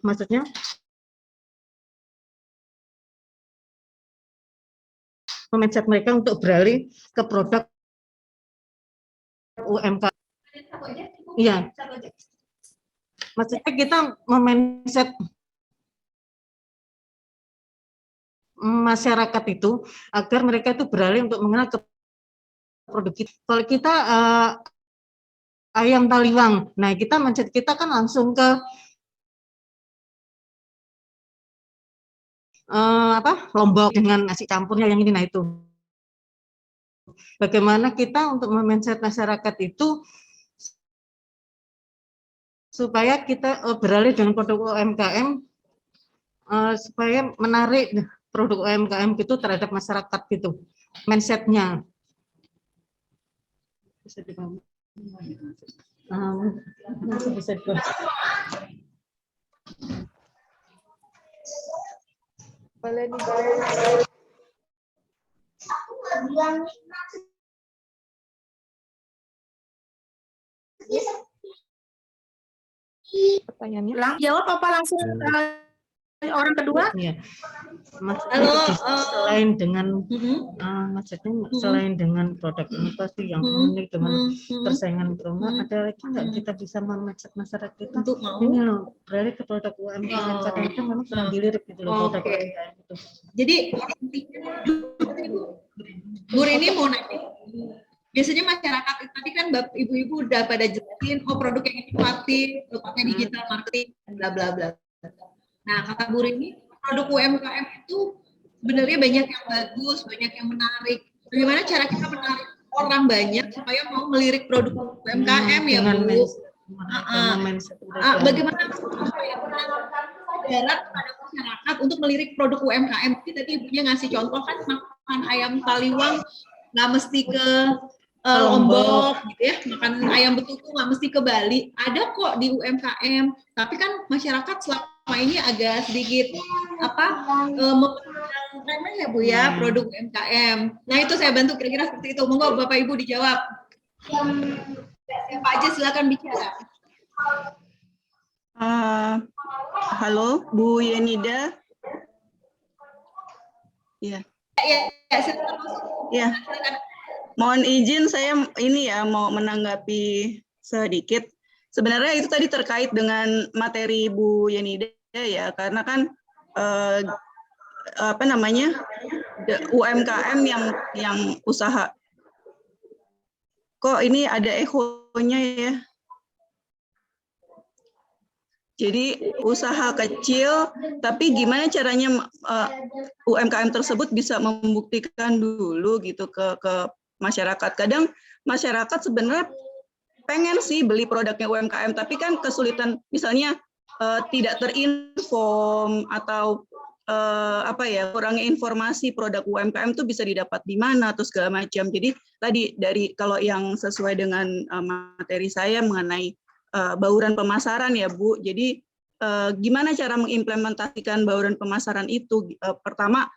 maksudnya mindset mereka untuk beralih ke produk UMKM. Iya. Maksudnya kita memindset masyarakat itu agar mereka itu beralih untuk mengenal ke produk kita. Kalau kita ayam taliwang, nah kita mindset kita kan langsung ke Lombok dengan nasi campurnya yang ini. Nah itu bagaimana kita untuk memindset masyarakat itu supaya kita beralih dengan produk UMKM, supaya menarik produk UMKM itu terhadap masyarakat gitu, mindsetnya. Bisa dipahami? Bisa dipahami. Boleh dijawab. Pertanyaannya? Jawab apa langsung orang kedua? Iya. Maksudnya selain dengan maksudnya selain dengan produk inovasi yang unik dengan persaingan promo, ada lagi nggak kita bisa memindset masyarakat kita untuk ini loh beralih ke produk UMKM karena itu memang sedang dilirik gitu loh produk UMKM itu. Jadi Bu Rini mau nanya. Biasanya masyarakat tadi kan ibu-ibu udah pada jelasin, oh produk yang inovatif, pakai digital marketing, bla bla bla. Nah kata Bu Rini, produk UMKM itu sebenarnya banyak yang bagus, banyak yang menarik. Bagaimana cara kita menarik orang banyak supaya mau melirik produk UMKM ya Bu? Bagaimana supaya kesadaran pada masyarakat untuk melirik produk UMKM? Tadi ibunya ngasih contoh kan makan ayam taliwang nggak mesti ke Lombok gitu ya, makan ayam betutu nggak mesti ke Bali, ada kok di UMKM, tapi kan masyarakat selama ini agak sedikit memandang remeh ya Bu ya produk UMKM. Nah itu saya bantu kira-kira seperti itu. Monggo Bapak Ibu dijawab. Siapa aja silakan bicara. Halo Bu Yenida. Iya. Ya. Mohon izin saya ini ya mau menanggapi sedikit. Sebenarnya itu tadi terkait dengan materi Bu Yenida ya, karena kan UMKM yang usaha. Kok ini ada echonya ya? Jadi usaha kecil, tapi gimana caranya UMKM tersebut bisa membuktikan dulu gitu ke masyarakat. Kadang masyarakat sebenarnya pengen sih beli produknya UMKM, tapi kan kesulitan misalnya tidak terinform atau kurangnya informasi produk UMKM itu bisa didapat di mana atau segala macam. Jadi tadi dari kalau yang sesuai dengan materi saya mengenai bauran pemasaran ya Bu. Jadi gimana cara mengimplementasikan bauran pemasaran itu? Pertama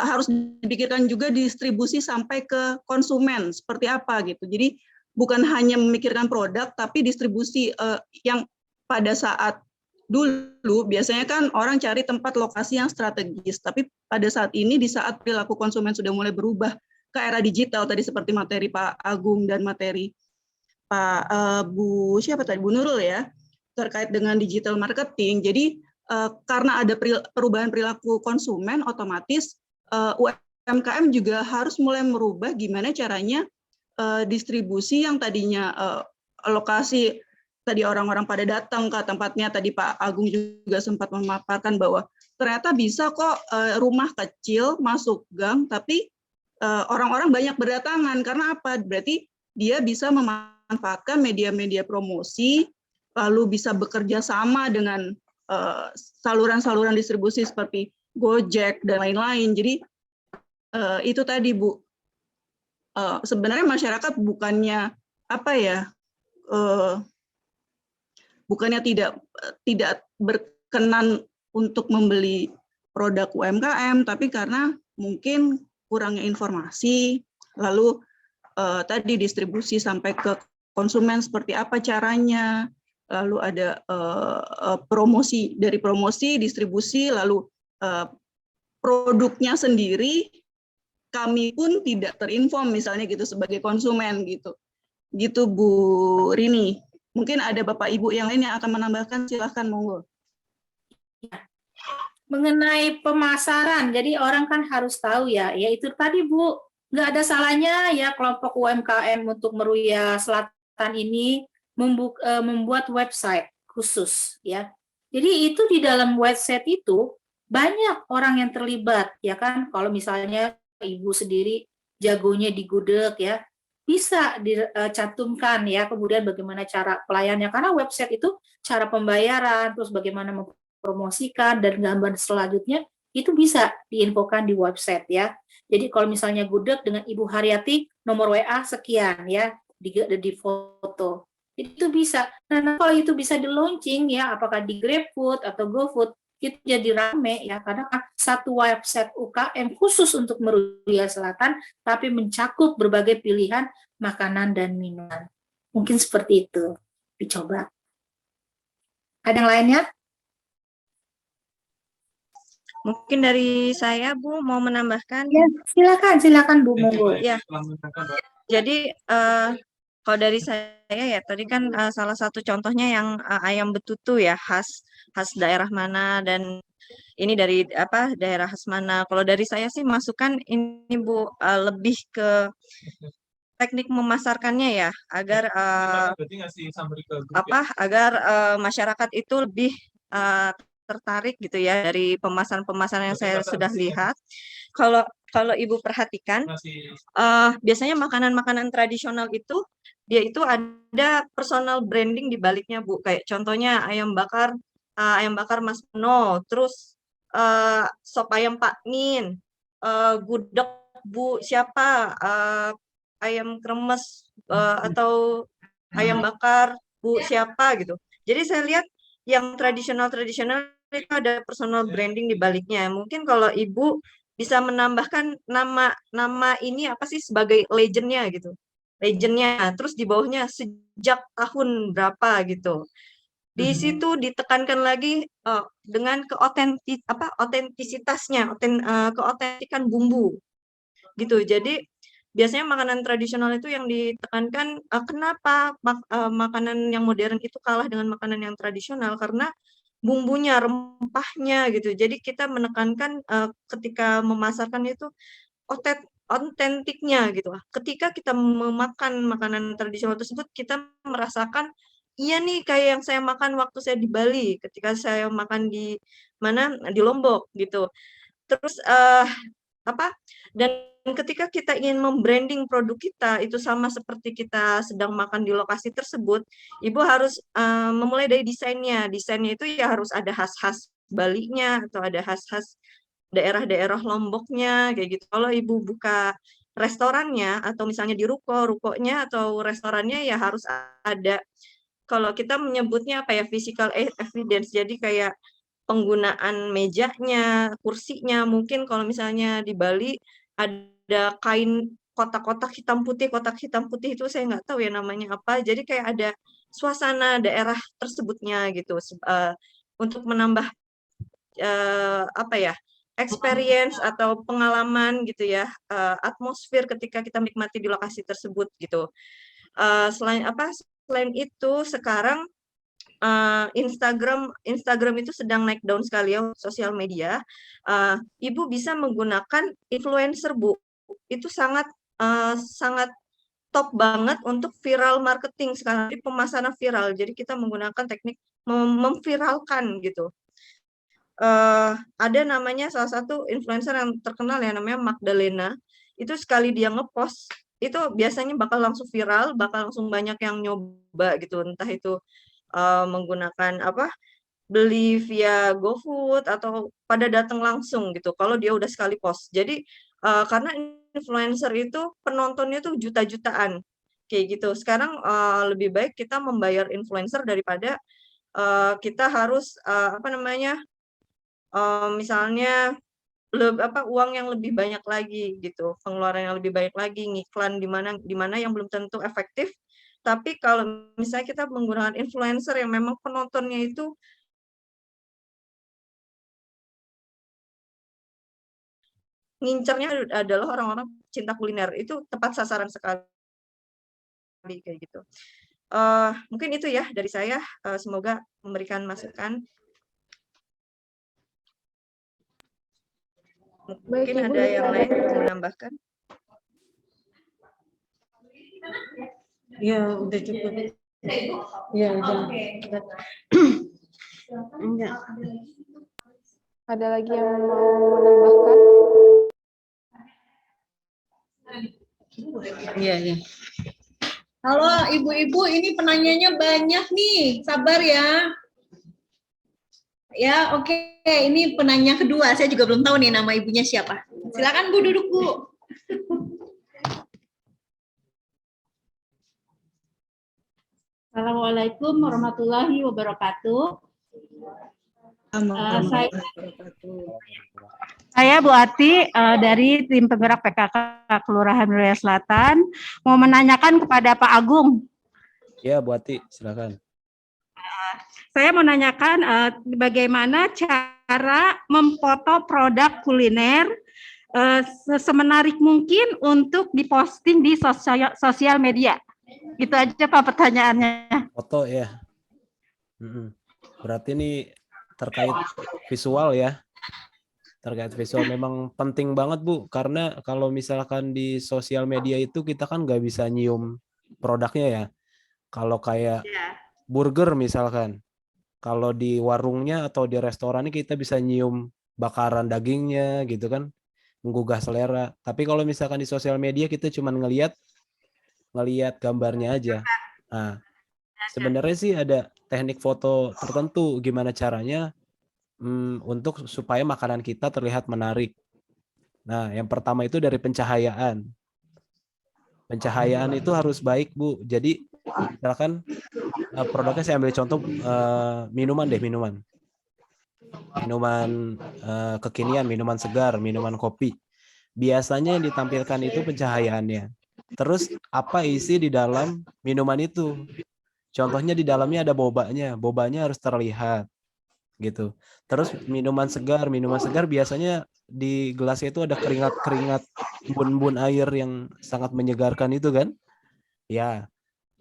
harus dipikirkan juga distribusi sampai ke konsumen seperti apa gitu. Jadi bukan hanya memikirkan produk, tapi distribusi yang pada saat dulu biasanya kan orang cari tempat lokasi yang strategis, tapi pada saat ini di saat perilaku konsumen sudah mulai berubah ke era digital tadi seperti materi Pak Agung dan materi Pak Bu Nurul ya terkait dengan digital marketing. Jadi karena ada perubahan perilaku konsumen, otomatis UMKM juga harus mulai merubah gimana caranya distribusi yang tadinya lokasi tadi orang-orang pada datang ke tempatnya, tadi Pak Agung juga sempat memaparkan bahwa ternyata bisa kok rumah kecil masuk gang, tapi orang-orang banyak berdatangan. Karena apa? Berarti dia bisa memanfaatkan media-media promosi, lalu bisa bekerja sama dengan saluran-saluran distribusi seperti Gojek dan lain-lain. Jadi itu tadi Bu, sebenarnya masyarakat bukannya bukannya tidak berkenan untuk membeli produk UMKM, tapi karena mungkin kurangnya informasi, lalu tadi distribusi sampai ke konsumen seperti apa caranya, lalu ada promosi, dari promosi, distribusi, lalu produknya sendiri kami pun tidak terinform misalnya gitu sebagai konsumen gitu. Gitu Bu Rini. Mungkin ada Bapak Ibu yang lain yang akan menambahkan, silahkan monggo. Mengenai pemasaran, jadi orang kan harus tahu ya, itu tadi Bu, nggak ada salahnya ya kelompok UMKM untuk Meruya Selatan ini membuat website khusus ya. Jadi itu di dalam website itu banyak orang yang terlibat ya kan. Kalau misalnya Ibu sendiri jagonya di gudeg ya, bisa dicantumkan ya, kemudian bagaimana cara pelayannya, karena website itu cara pembayaran, terus bagaimana mempromosikan, dan gambar selanjutnya itu bisa diinfokan di website ya. Jadi kalau misalnya gudeg dengan Ibu Haryati, nomor WA sekian ya, di foto. Itu bisa. Nah, kalau itu bisa di launching ya, apakah di GrabFood atau GoFood, itu jadi rame ya, karena satu website UKM khusus untuk Meruya Selatan, tapi mencakup berbagai pilihan makanan dan minuman. Mungkin seperti itu, dicoba. Ada yang lainnya? Mungkin dari saya, Bu, mau menambahkan. Ya, silakan Bu, monggo. Ya. Jadi kalau dari saya ya, tadi kan salah satu contohnya yang ayam betutu ya, khas daerah mana, dan ini dari daerah khas mana. Kalau dari saya sih masukan ini Bu, lebih ke teknik memasarkannya ya, agar agar masyarakat itu lebih tertarik gitu ya dari pemasaran-pemasaran yang saya sudah lihat. Kalau Ibu perhatikan, biasanya makanan-makanan tradisional itu dia itu ada personal branding di baliknya Bu. Kayak contohnya ayam bakar Mas Meno, terus sop ayam Pak Min, gudeg Bu siapa, ayam kremes atau ayam bakar Bu siapa gitu. Jadi saya lihat yang tradisional itu ada personal branding di baliknya. Mungkin kalau Ibu bisa menambahkan nama ini apa sih sebagai legendnya gitu. Legendnya, terus di bawahnya sejak tahun berapa gitu. Di situ ditekankan lagi dengan keotentisitasnya, keotentikan bumbu gitu. Jadi biasanya makanan tradisional itu yang ditekankan, kenapa makanan yang modern itu kalah dengan makanan yang tradisional, karena bumbunya, rempahnya gitu. Jadi kita menekankan ketika memasarkan itu otentiknya gitu. Ketika kita memakan makanan tradisional tersebut, kita merasakan iya nih kayak yang saya makan waktu saya di Bali, ketika saya makan di mana, di Lombok gitu. Terus dan ketika kita ingin membranding produk kita itu sama seperti kita sedang makan di lokasi tersebut, Ibu harus memulai dari desainnya. Desainnya itu ya harus ada khas-khas Balinya atau ada khas-khas daerah-daerah Lomboknya kayak gitu. Kalau Ibu buka restorannya atau misalnya di rukonya atau restorannya ya harus ada, kalau kita menyebutnya apa ya, physical evidence. Jadi kayak penggunaan mejanya, kursinya, mungkin kalau misalnya di Bali ada kain kotak-kotak hitam putih itu saya nggak tahu ya namanya apa. Jadi kayak ada suasana daerah tersebutnya gitu, untuk menambah experience atau pengalaman gitu ya, atmosfer ketika kita menikmati di lokasi tersebut gitu. Selain itu sekarang Instagram itu sedang naik daun sekali ya, sosial media. Ibu bisa menggunakan influencer Bu, itu sangat top banget untuk viral marketing sekarang, pemasaran viral. Jadi kita menggunakan teknik memviralkan gitu. Ada namanya salah satu influencer yang terkenal ya, namanya Magdalena. Itu sekali dia ngepost itu biasanya bakal langsung viral, bakal langsung banyak yang nyoba gitu, entah itu menggunakan beli via GoFood atau pada datang langsung gitu kalau dia udah sekali post. Jadi karena influencer itu penontonnya tuh juta-jutaan kayak gitu. Sekarang lebih baik kita membayar influencer daripada kita harus misalnya uang yang lebih banyak lagi gitu, pengeluaran yang lebih banyak lagi, ngiklan di mana yang belum tentu efektif, Tapi kalau misalnya kita menggunakan influencer yang memang penontonnya itu ngincernya adalah orang-orang cinta kuliner, itu tepat sasaran sekali kayak gitu. Mungkin itu ya dari saya, semoga memberikan masukan. Baik, Mungkin Ibu, ada yang lain ada- mau menambahkan? Ya, udah cukup. Ya, udah. Enggak. Ada lagi yang mau menambahkan? Iya, iya. Halo ibu-ibu, ini penanyanya banyak nih, sabar ya. Ya, oke. Ini penanya kedua, saya juga belum tahu nih nama ibunya siapa. Silakan Bu, duduk Bu. Assalamualaikum warahmatullahi wabarakatuh. Saya Bu Ati dari tim penggerak PKK Kelurahan Wilayah Selatan, mau menanyakan kepada Pak Agung. Ya, Bu Ati, silakan. Saya mau nanyakan bagaimana cara memfoto produk kuliner semenarik mungkin untuk diposting di sosial media. Gitu aja Pak pertanyaannya. Foto ya. Berarti ini terkait visual ya. Terkait visual memang penting banget Bu, karena kalau misalkan di sosial media itu kita kan nggak bisa nyium produknya ya. Kalau kayak burger misalkan, kalau di warungnya atau di restorannya kita bisa nyium bakaran dagingnya gitu kan, menggugah selera. Tapi kalau misalkan di sosial media kita cuma ngelihat gambarnya aja. Nah, sebenarnya sih ada teknik foto tertentu gimana caranya untuk supaya makanan kita terlihat menarik. Nah, yang pertama itu dari pencahayaan. Pencahayaan itu harus baik, Bu. Jadi, misalkan produknya saya ambil contoh minuman deh, minuman kekinian, minuman segar, minuman kopi. Biasanya yang ditampilkan itu pencahayaannya. Terus apa isi di dalam minuman itu? Contohnya di dalamnya ada bobanya harus terlihat gitu. Terus minuman segar biasanya di gelasnya itu ada keringat embun-embun air yang sangat menyegarkan itu kan? Ya.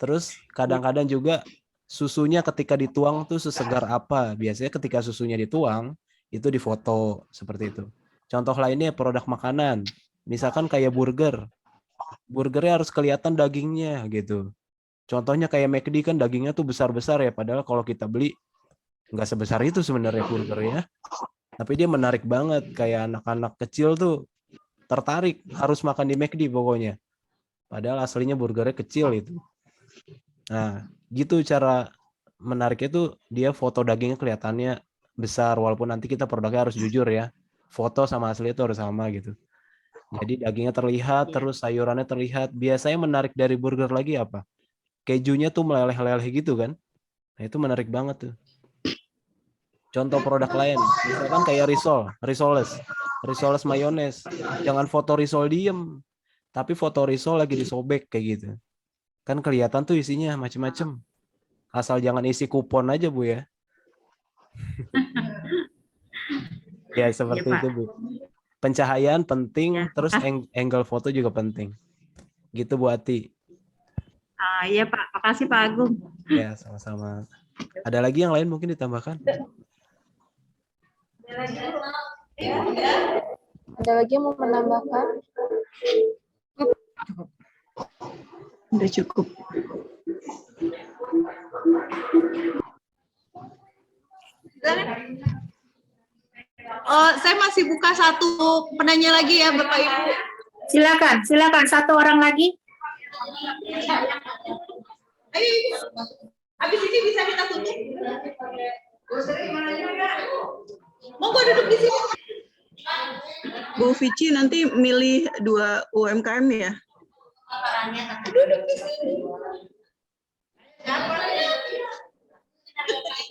Terus kadang-kadang juga susunya ketika dituang tuh sesegar apa? Biasanya ketika susunya dituang itu difoto seperti itu. Contoh lainnya produk makanan. Misalkan kayak burger. Burgernya harus kelihatan dagingnya gitu. Contohnya kayak McD kan dagingnya tuh besar-besar ya, padahal kalau kita beli nggak sebesar itu sebenarnya burgernya. Tapi dia menarik banget, kayak anak-anak kecil tuh tertarik harus makan di McD pokoknya. Padahal aslinya burgernya kecil itu. Nah, gitu cara menariknya tuh dia foto dagingnya kelihatannya besar, walaupun nanti kita produknya harus jujur ya. Foto sama asli itu harus sama gitu. Jadi dagingnya terlihat, terus sayurannya terlihat. Biasanya menarik dari burger lagi apa? Kejunya tuh meleleh-leleh gitu kan. Nah, itu menarik banget tuh. Contoh produk lain, misalkan kayak risoles mayones. Jangan foto risol diem, tapi foto risol lagi disobek kayak gitu. Kan kelihatan tuh isinya macem-macem. Asal jangan isi kupon aja Bu ya. Ya seperti itu Bu. Pencahayaan penting, terus angle foto juga penting. Gitu Bu Ati. Iya Pak, makasih Pak Agung. Ya sama-sama. Ada lagi yang lain mungkin ditambahkan? Ada lagi yang mau menambahkan? Udah cukup. Saya masih buka satu penanya lagi ya Bapak Ibu. Silakan satu orang lagi. Ayo Ibu. Habis ini bisa kita tutup. Monggo duduk di sini. Bu Vici nanti milih 2 UMKM ya? Duduk di sini.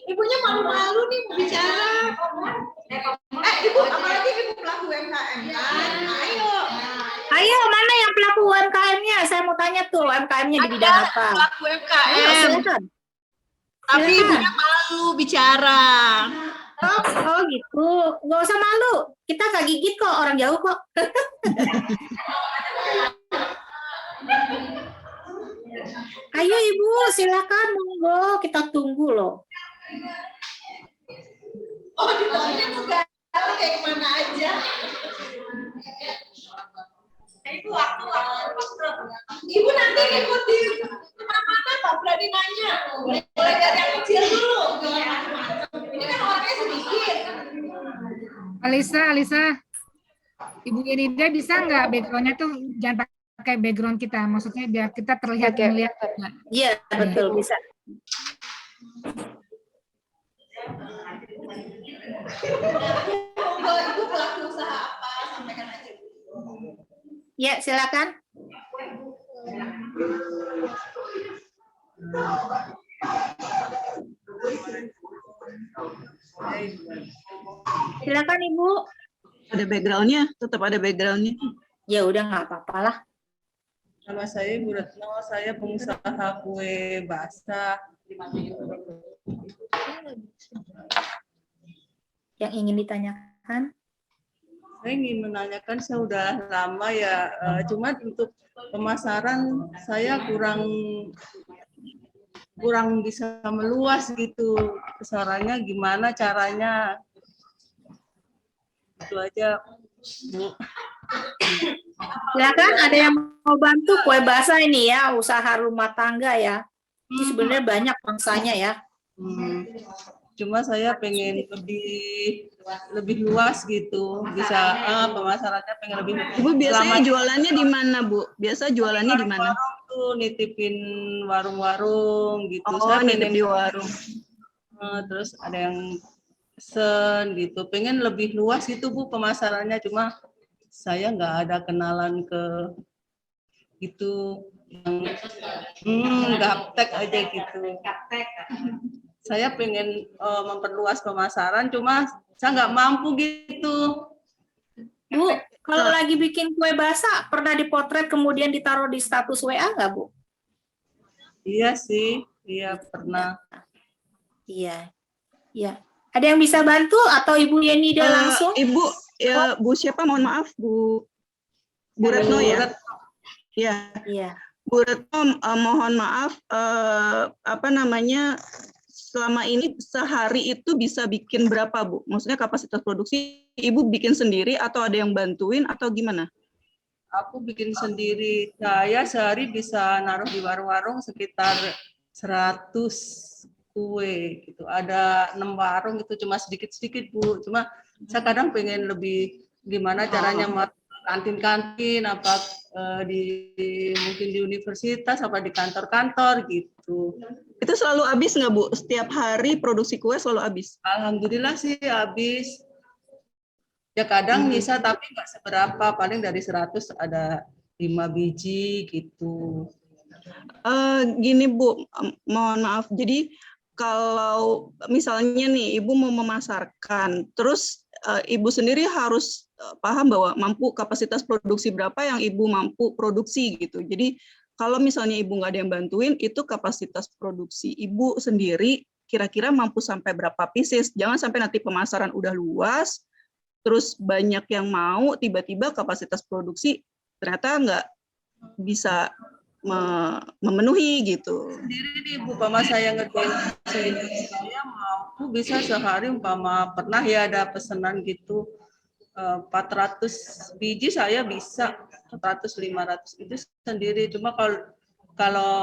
Ibunya malu-malu nih mau bicara. Ibu, apalagi ibu pelaku UMKM kan? Ayo. Ayo, mana yang pelaku UMKM-nya? Saya mau mau tanya tuh UMKM-nya di bidang apa? Pelaku Ayo, UMKM. silakan. Tapi Silakan. ibunya malu bicara. Oh gitu, nggak usah malu. Kita nggak gigit kok, orang jauh kok. Ayo Ibu, silakan monggo, kita tunggu loh. Oh, ditanya juga kayak kemana aja. Ibu waktu. Ibu nanti ikut di kemana-mana, Pak, berani nanya. Mulai dari yang kecil dulu. Ini kan orangnya sedikit. Alisa, Ibu Yenida bisa nggak background-nya tuh jangan pakai background kita, maksudnya biar kita terlihat melihat. Iya, betul, bisa. Ibu pelaku usaha apa? Sampaikan aja. Ya, silakan. Silakan Ibu. Ada background-nya, tetap ada background-nya. Ya udah nggak apa-apa lah. Nama saya Bu Retno, saya pengusaha kue basah. Yang ingin ditanyakan? Saya ingin menanyakan, saya udah lama ya, cuman untuk pemasaran saya kurang bisa meluas gitu. Kesarannya gimana caranya? Itu aja, Bu. Silakan, ada yang mau bantu kue basah ini ya, usaha rumah tangga ya. Ini sebenarnya banyak bangsanya ya. Cuma saya pengen lebih luas gitu, bisa pemasarannya pengen lebih. Ibu biasanya jualannya di mana, Bu? Biasa jualannya di mana? Tuh nitipin warung-warung gitu. Oh, Saya nitip pengen di warung. Terus ada yang pesen gitu. Pengen lebih luas itu Bu pemasarannya, cuma saya nggak ada kenalan ke itu yang gaptek aja gitu. Saya pengen memperluas pemasaran, cuma saya nggak mampu gitu. Bu, kalau lagi bikin kue basah, pernah dipotret kemudian ditaruh di status WA nggak, Bu? Iya sih, iya pernah. Iya, iya. Ada yang bisa bantu atau Ibu Yenida langsung? Ibu, ya, Bu siapa? Mohon maaf, Bu Retno ya. Iya. Iya. Bu Retno, mohon maaf, selama ini sehari itu bisa bikin berapa, Bu? Maksudnya kapasitas produksi Ibu bikin sendiri atau ada yang bantuin atau gimana? Aku bikin sendiri. Saya sehari bisa naruh di warung-warung sekitar 100 kue gitu. Ada 6 warung itu cuma sedikit-sedikit Bu. Cuma saya kadang pengen lebih gimana caranya kantin-kantin apa mungkin di universitas apa di kantor-kantor gitu. Itu selalu habis nggak Bu? Setiap hari produksi kue selalu habis? Alhamdulillah sih habis. Ya kadang nyisa tapi nggak seberapa, paling dari 100 ada 5 biji gitu. Gini Bu, mohon maaf. Jadi kalau misalnya nih Ibu mau memasarkan, terus Ibu sendiri harus paham bahwa mampu kapasitas produksi berapa yang Ibu mampu produksi gitu. Jadi kalau misalnya Ibu nggak ada yang bantuin, itu kapasitas produksi Ibu sendiri kira-kira mampu sampai berapa pieces. Jangan sampai nanti pemasaran udah luas, terus banyak yang mau, tiba-tiba kapasitas produksi ternyata nggak bisa memenuhi gitu. Sendiri nih Bu, umpama saya ngerjain sendiri, saya mampu bisa sehari umpama pernah ya ada pesanan gitu 400 biji saya bisa 400-500 itu sendiri. Cuma kalau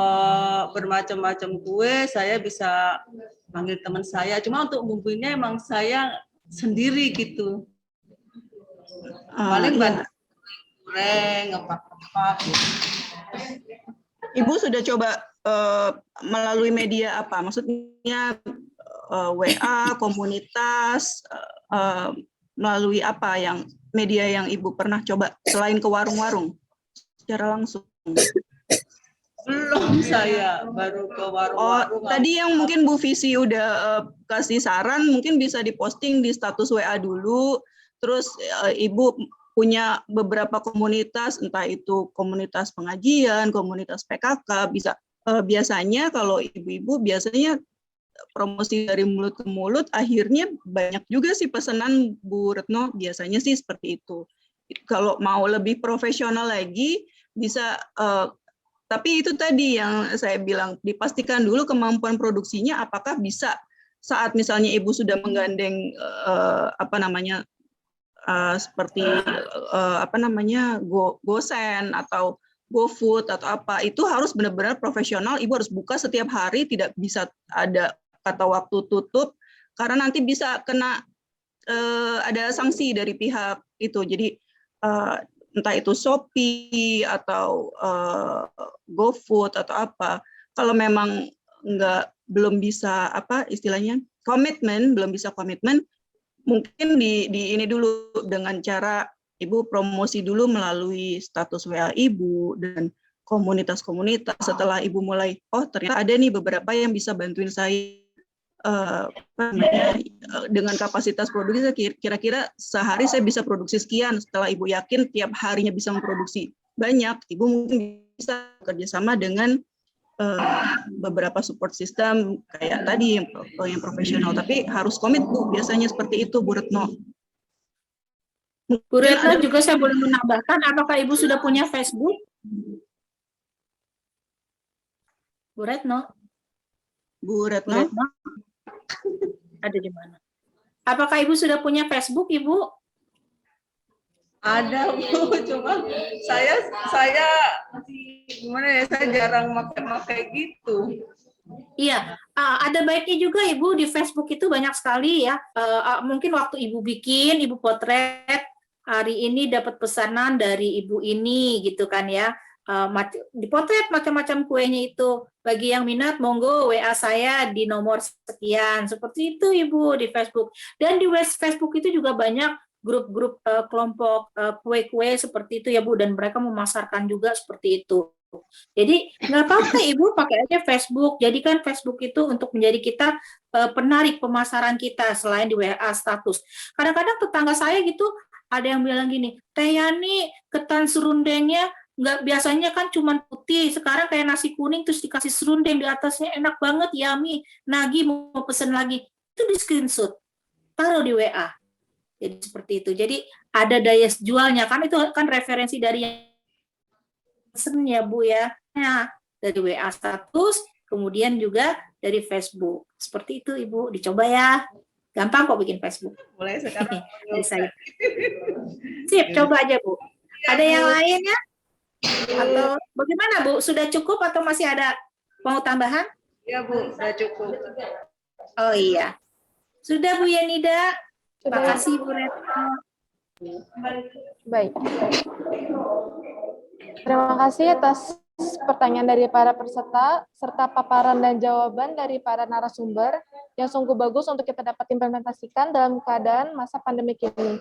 bermacam-macam kue saya bisa panggil teman saya. Cuma untuk bumbunya emang saya sendiri gitu. Paling bantu goreng apa gitu. Ibu sudah coba melalui media apa? Maksudnya WA, komunitas, melalui apa yang media yang Ibu pernah coba selain ke warung-warung secara langsung? Belum, saya baru ke warung-warung. Tadi yang mungkin Bu Visi udah kasih saran, mungkin bisa diposting di status WA dulu, terus Ibu punya beberapa komunitas, entah itu komunitas pengajian, komunitas PKK, biasanya kalau ibu-ibu biasanya promosi dari mulut ke mulut, akhirnya banyak juga sih pesanan Bu Retno, biasanya sih seperti itu. Kalau mau lebih profesional lagi, bisa, tapi itu tadi yang saya bilang, dipastikan dulu kemampuan produksinya, apakah bisa saat misalnya ibu sudah menggandeng seperti GoSend atau GoFood atau apa, itu harus benar-benar profesional. Ibu harus buka setiap hari, tidak bisa ada kata waktu tutup, karena nanti bisa kena ada sanksi dari pihak itu. Jadi entah itu Shopee atau GoFood atau apa, kalau memang belum bisa belum bisa komitmen, mungkin di ini dulu dengan cara ibu promosi dulu melalui status WA ibu dan komunitas-komunitas. Setelah ibu mulai, oh ternyata ada nih beberapa yang bisa bantuin saya dengan kapasitas produksi, kira-kira sehari saya bisa produksi sekian. Setelah ibu yakin tiap harinya bisa memproduksi banyak, ibu mungkin bisa kerjasama dengan beberapa support system kayak tadi yang profesional, tapi harus komit Bu, biasanya seperti itu Bu Retno. Bu Retno juga saya boleh menambahkan, apakah Ibu sudah punya Facebook? Bu Retno? Bu Retno? Ada di mana? Apakah Ibu sudah punya Facebook, Ibu? Ada Bu, cuma saya gimana ya, saya jarang pakai gitu. Iya, ada baiknya juga Ibu di Facebook itu banyak sekali ya. Mungkin waktu Ibu bikin, Ibu potret, hari ini dapat pesanan dari Ibu ini gitu kan ya. Dipotret macam-macam kuenya itu. Bagi yang minat, monggo WA saya di nomor sekian. Seperti itu Ibu di Facebook. Dan di Facebook itu juga banyak grup-grup kelompok kue-kue seperti itu ya Bu, dan mereka memasarkan juga seperti itu. Jadi nggak apa-apa Ibu pakai aja Facebook. Jadi kan Facebook itu untuk menjadi kita penarik pemasaran kita selain di WA status. Kadang-kadang tetangga saya gitu ada yang bilang gini, Teh Yani ketan serundengnya nggak, biasanya kan cuma putih, sekarang kayak nasi kuning terus dikasih serundeng di atasnya, enak banget, yummy, nagih mau pesen lagi. Itu di screenshot, taruh di WA. Jadi seperti itu. Jadi ada daya jualnya kan, itu kan referensi dari yang pesen ya Bu ya. Nah, dari WA status, kemudian juga dari Facebook. Seperti itu Ibu, dicoba ya. Gampang kok bikin Facebook. Mulai sekarang. Dari saya. Sip, coba aja Bu. Ada yang lain ya? Atau bagaimana Bu? Sudah cukup atau masih ada mau tambahan? Ya Bu, sudah cukup. Oh iya. Sudah Bu Yanida? Terima kasih Bu Retno. Baik. Terima kasih atas pertanyaan dari para peserta, serta paparan dan jawaban dari para narasumber yang sungguh bagus untuk kita dapat implementasikan dalam keadaan masa pandemi ini.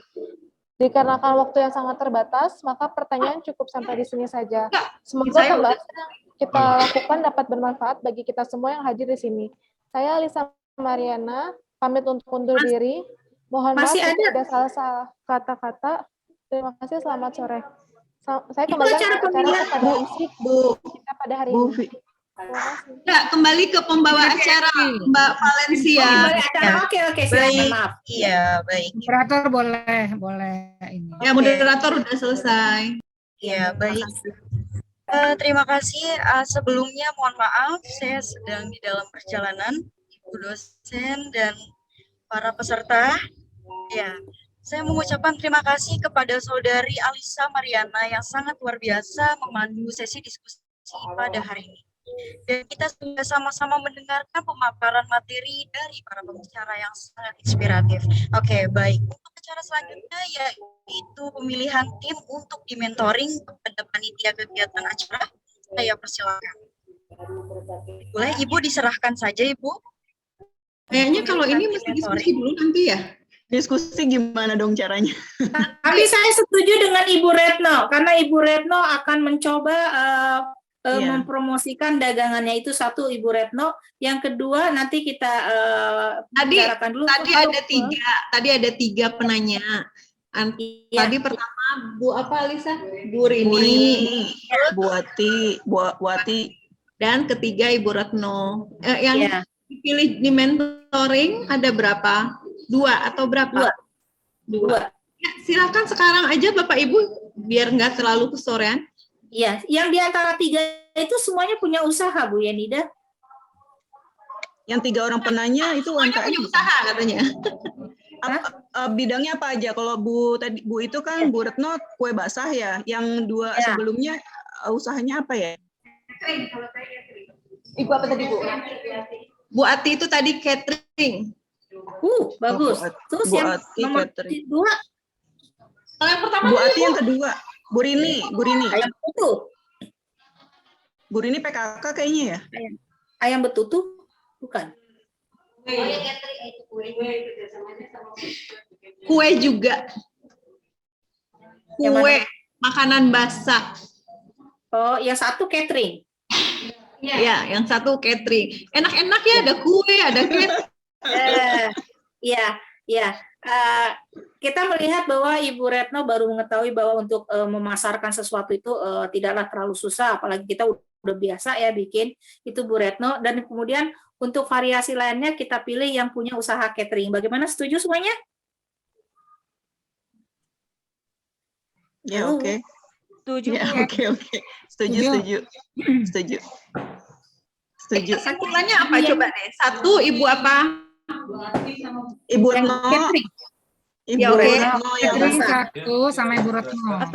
Dikarenakan waktu yang sangat terbatas, maka pertanyaan cukup sampai di sini saja. Semoga pembahasan yang kita lakukan dapat bermanfaat bagi kita semua yang hadir di sini. Saya Lisa Mariana, pamit untuk undur diri. Mohon maaf jika ada salah-salah kata-kata. Terima kasih, selamat sore. Saya kembali kepada MC kita pada hari ini. Enggak, kembali ke pembawa acara Mbak Valencia. Oke, silakan, maaf. Iya, baik. Moderator boleh ini. Ya, moderator udah selesai. Ya, baik. Terima kasih. Sebelumnya mohon maaf, saya sedang di dalam perjalanan, Ibu dosen dan para peserta. Ya, saya mengucapkan terima kasih kepada Saudari Alisa Mariana yang sangat luar biasa memandu sesi diskusi pada hari ini. Dan kita sudah sama-sama mendengarkan pemaparan materi dari para pembicara yang sangat inspiratif. Oke, baik. Untuk acara selanjutnya yaitu pemilihan tim untuk dimentoring kepada panitia kegiatan acara. Saya persilakan. Boleh Ibu diserahkan saja Ibu. Kayaknya kalau ini mesti diskusi dulu nanti ya. Diskusi gimana dong caranya? Tapi saya setuju dengan Ibu Retno, karena Ibu Retno akan mencoba mempromosikan dagangannya itu, satu Ibu Retno, yang kedua nanti kita bicarakan dulu. Tadi ada tiga penanya. Tadi pertama Bu apa Alisa? Bu Rini, Bu Rini, Bu Wati, dan ketiga Ibu Retno. Yang Iya. dipilih di mentoring ada berapa? 2 atau berapa? Dua. Ya, silakan sekarang aja Bapak Ibu biar nggak terlalu kesorean. Iya, yang di antara 3 itu semuanya punya usaha, Bu Yenida. Yang 3 orang penanya itu Semuanya punya usaha katanya. Bidangnya apa aja? Kalau Bu itu kan Bu Retno kue basah ya. Yang 2 sebelumnya usahanya apa ya? Ibu apa tadi Bu? Bu Ati itu tadi catering. Bagus. Terus yang nomor 2? Kalau yang pertama Bu Ati yang kedua. Bu Rini. Ayam betutu. Bu Rini PKK kayaknya ya? Ayam betutu? Bukan. Kue juga. Kue, makanan basah. Oh, yang satu catering. Ya, yang satu catering. Enak-enak ya, ada kue, ada catering. Iya. Kita melihat bahwa Ibu Retno baru mengetahui bahwa untuk memasarkan sesuatu itu tidaklah terlalu susah, apalagi kita udah biasa ya bikin itu Bu Retno. Dan kemudian untuk variasi lainnya kita pilih yang punya usaha catering. Bagaimana, setuju semuanya? Ya, oke. Setuju. Ya, oke. Setuju. Kesimpulannya apa coba deh? Satu, Ibu apa? Ibu Retno. Ya, oke. Catering satu sama Ibu Retno.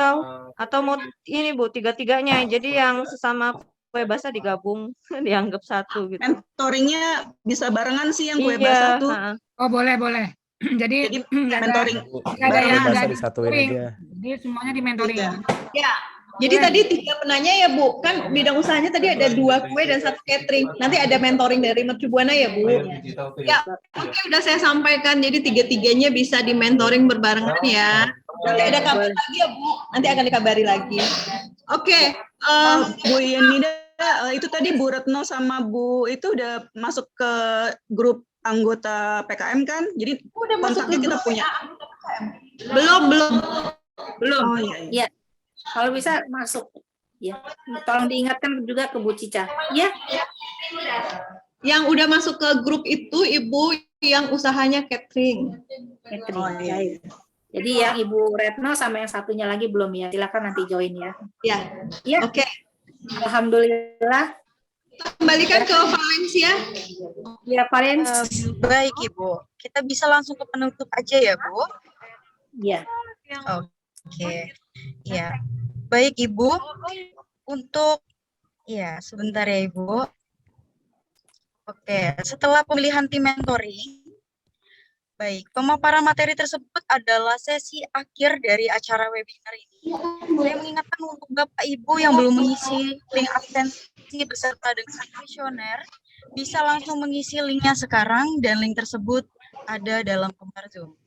Atau mau ini Bu, 3-3-nya. Jadi yang sesama kue basah digabung, dianggap satu gitu. Mentoringnya bisa barengan sih yang kue Iya, basah tuh. Oh, boleh. Jadi mentoring. ada yang basah ada disatuin aja. Jadi semuanya di mentoring. Ya. Jadi tadi 3 penanya ya Bu, kan bidang usahanya tadi ada 2 kue dan 1 catering. Nanti ada mentoring dari Mercu Buana ya Bu. Ya, oke, udah saya sampaikan. Jadi 3-3-nya bisa di mentoring berbarengan ya. Nanti ada kabar lagi ya Bu. Nanti akan dikabari lagi. Oke. Bu Yenida, itu tadi Bu Retno sama Bu itu udah masuk ke grup anggota PKM kan? Jadi udah masuk ke kita grup punya. Belum. Oh iya. Kalau bisa masuk. Ya. Tolong diingatkan juga ke Bu Cica. Ya. Yang udah masuk ke grup itu Ibu yang usahanya catering. Catering. Jadi yang Ibu Retno sama yang satunya lagi belum ya. Silakan nanti join ya. Ya. Oke. Alhamdulillah. Kembalikan ke Valencia. Ya, Valencia. Baik, Ibu. Kita bisa langsung ke penutup aja ya, Bu? Iya. Oke. Ya. Baik, Ibu. Untuk sebentar ya, Ibu. Oke, setelah pemilihan tim mentoring, baik, pemaparan materi tersebut adalah sesi akhir dari acara webinar ini. Saya mengingatkan untuk Bapak Ibu yang belum mengisi link absensi beserta dengan kuesioner, bisa langsung mengisi linknya sekarang dan link tersebut ada dalam lembar Zoom.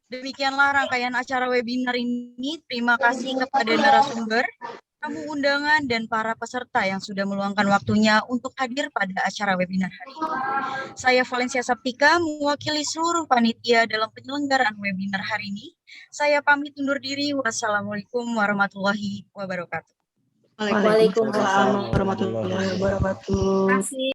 Demikianlah rangkaian acara webinar ini. Terima kasih kepada narasumber, tamu undangan, dan para peserta yang sudah meluangkan waktunya untuk hadir pada acara webinar hari ini. Saya Valencia Saptika, mewakili seluruh panitia dalam penyelenggaraan webinar hari ini. Saya pamit undur diri. Wassalamualaikum warahmatullahi wabarakatuh. Waalaikumsalam warahmatullahi wabarakatuh. Terima kasih.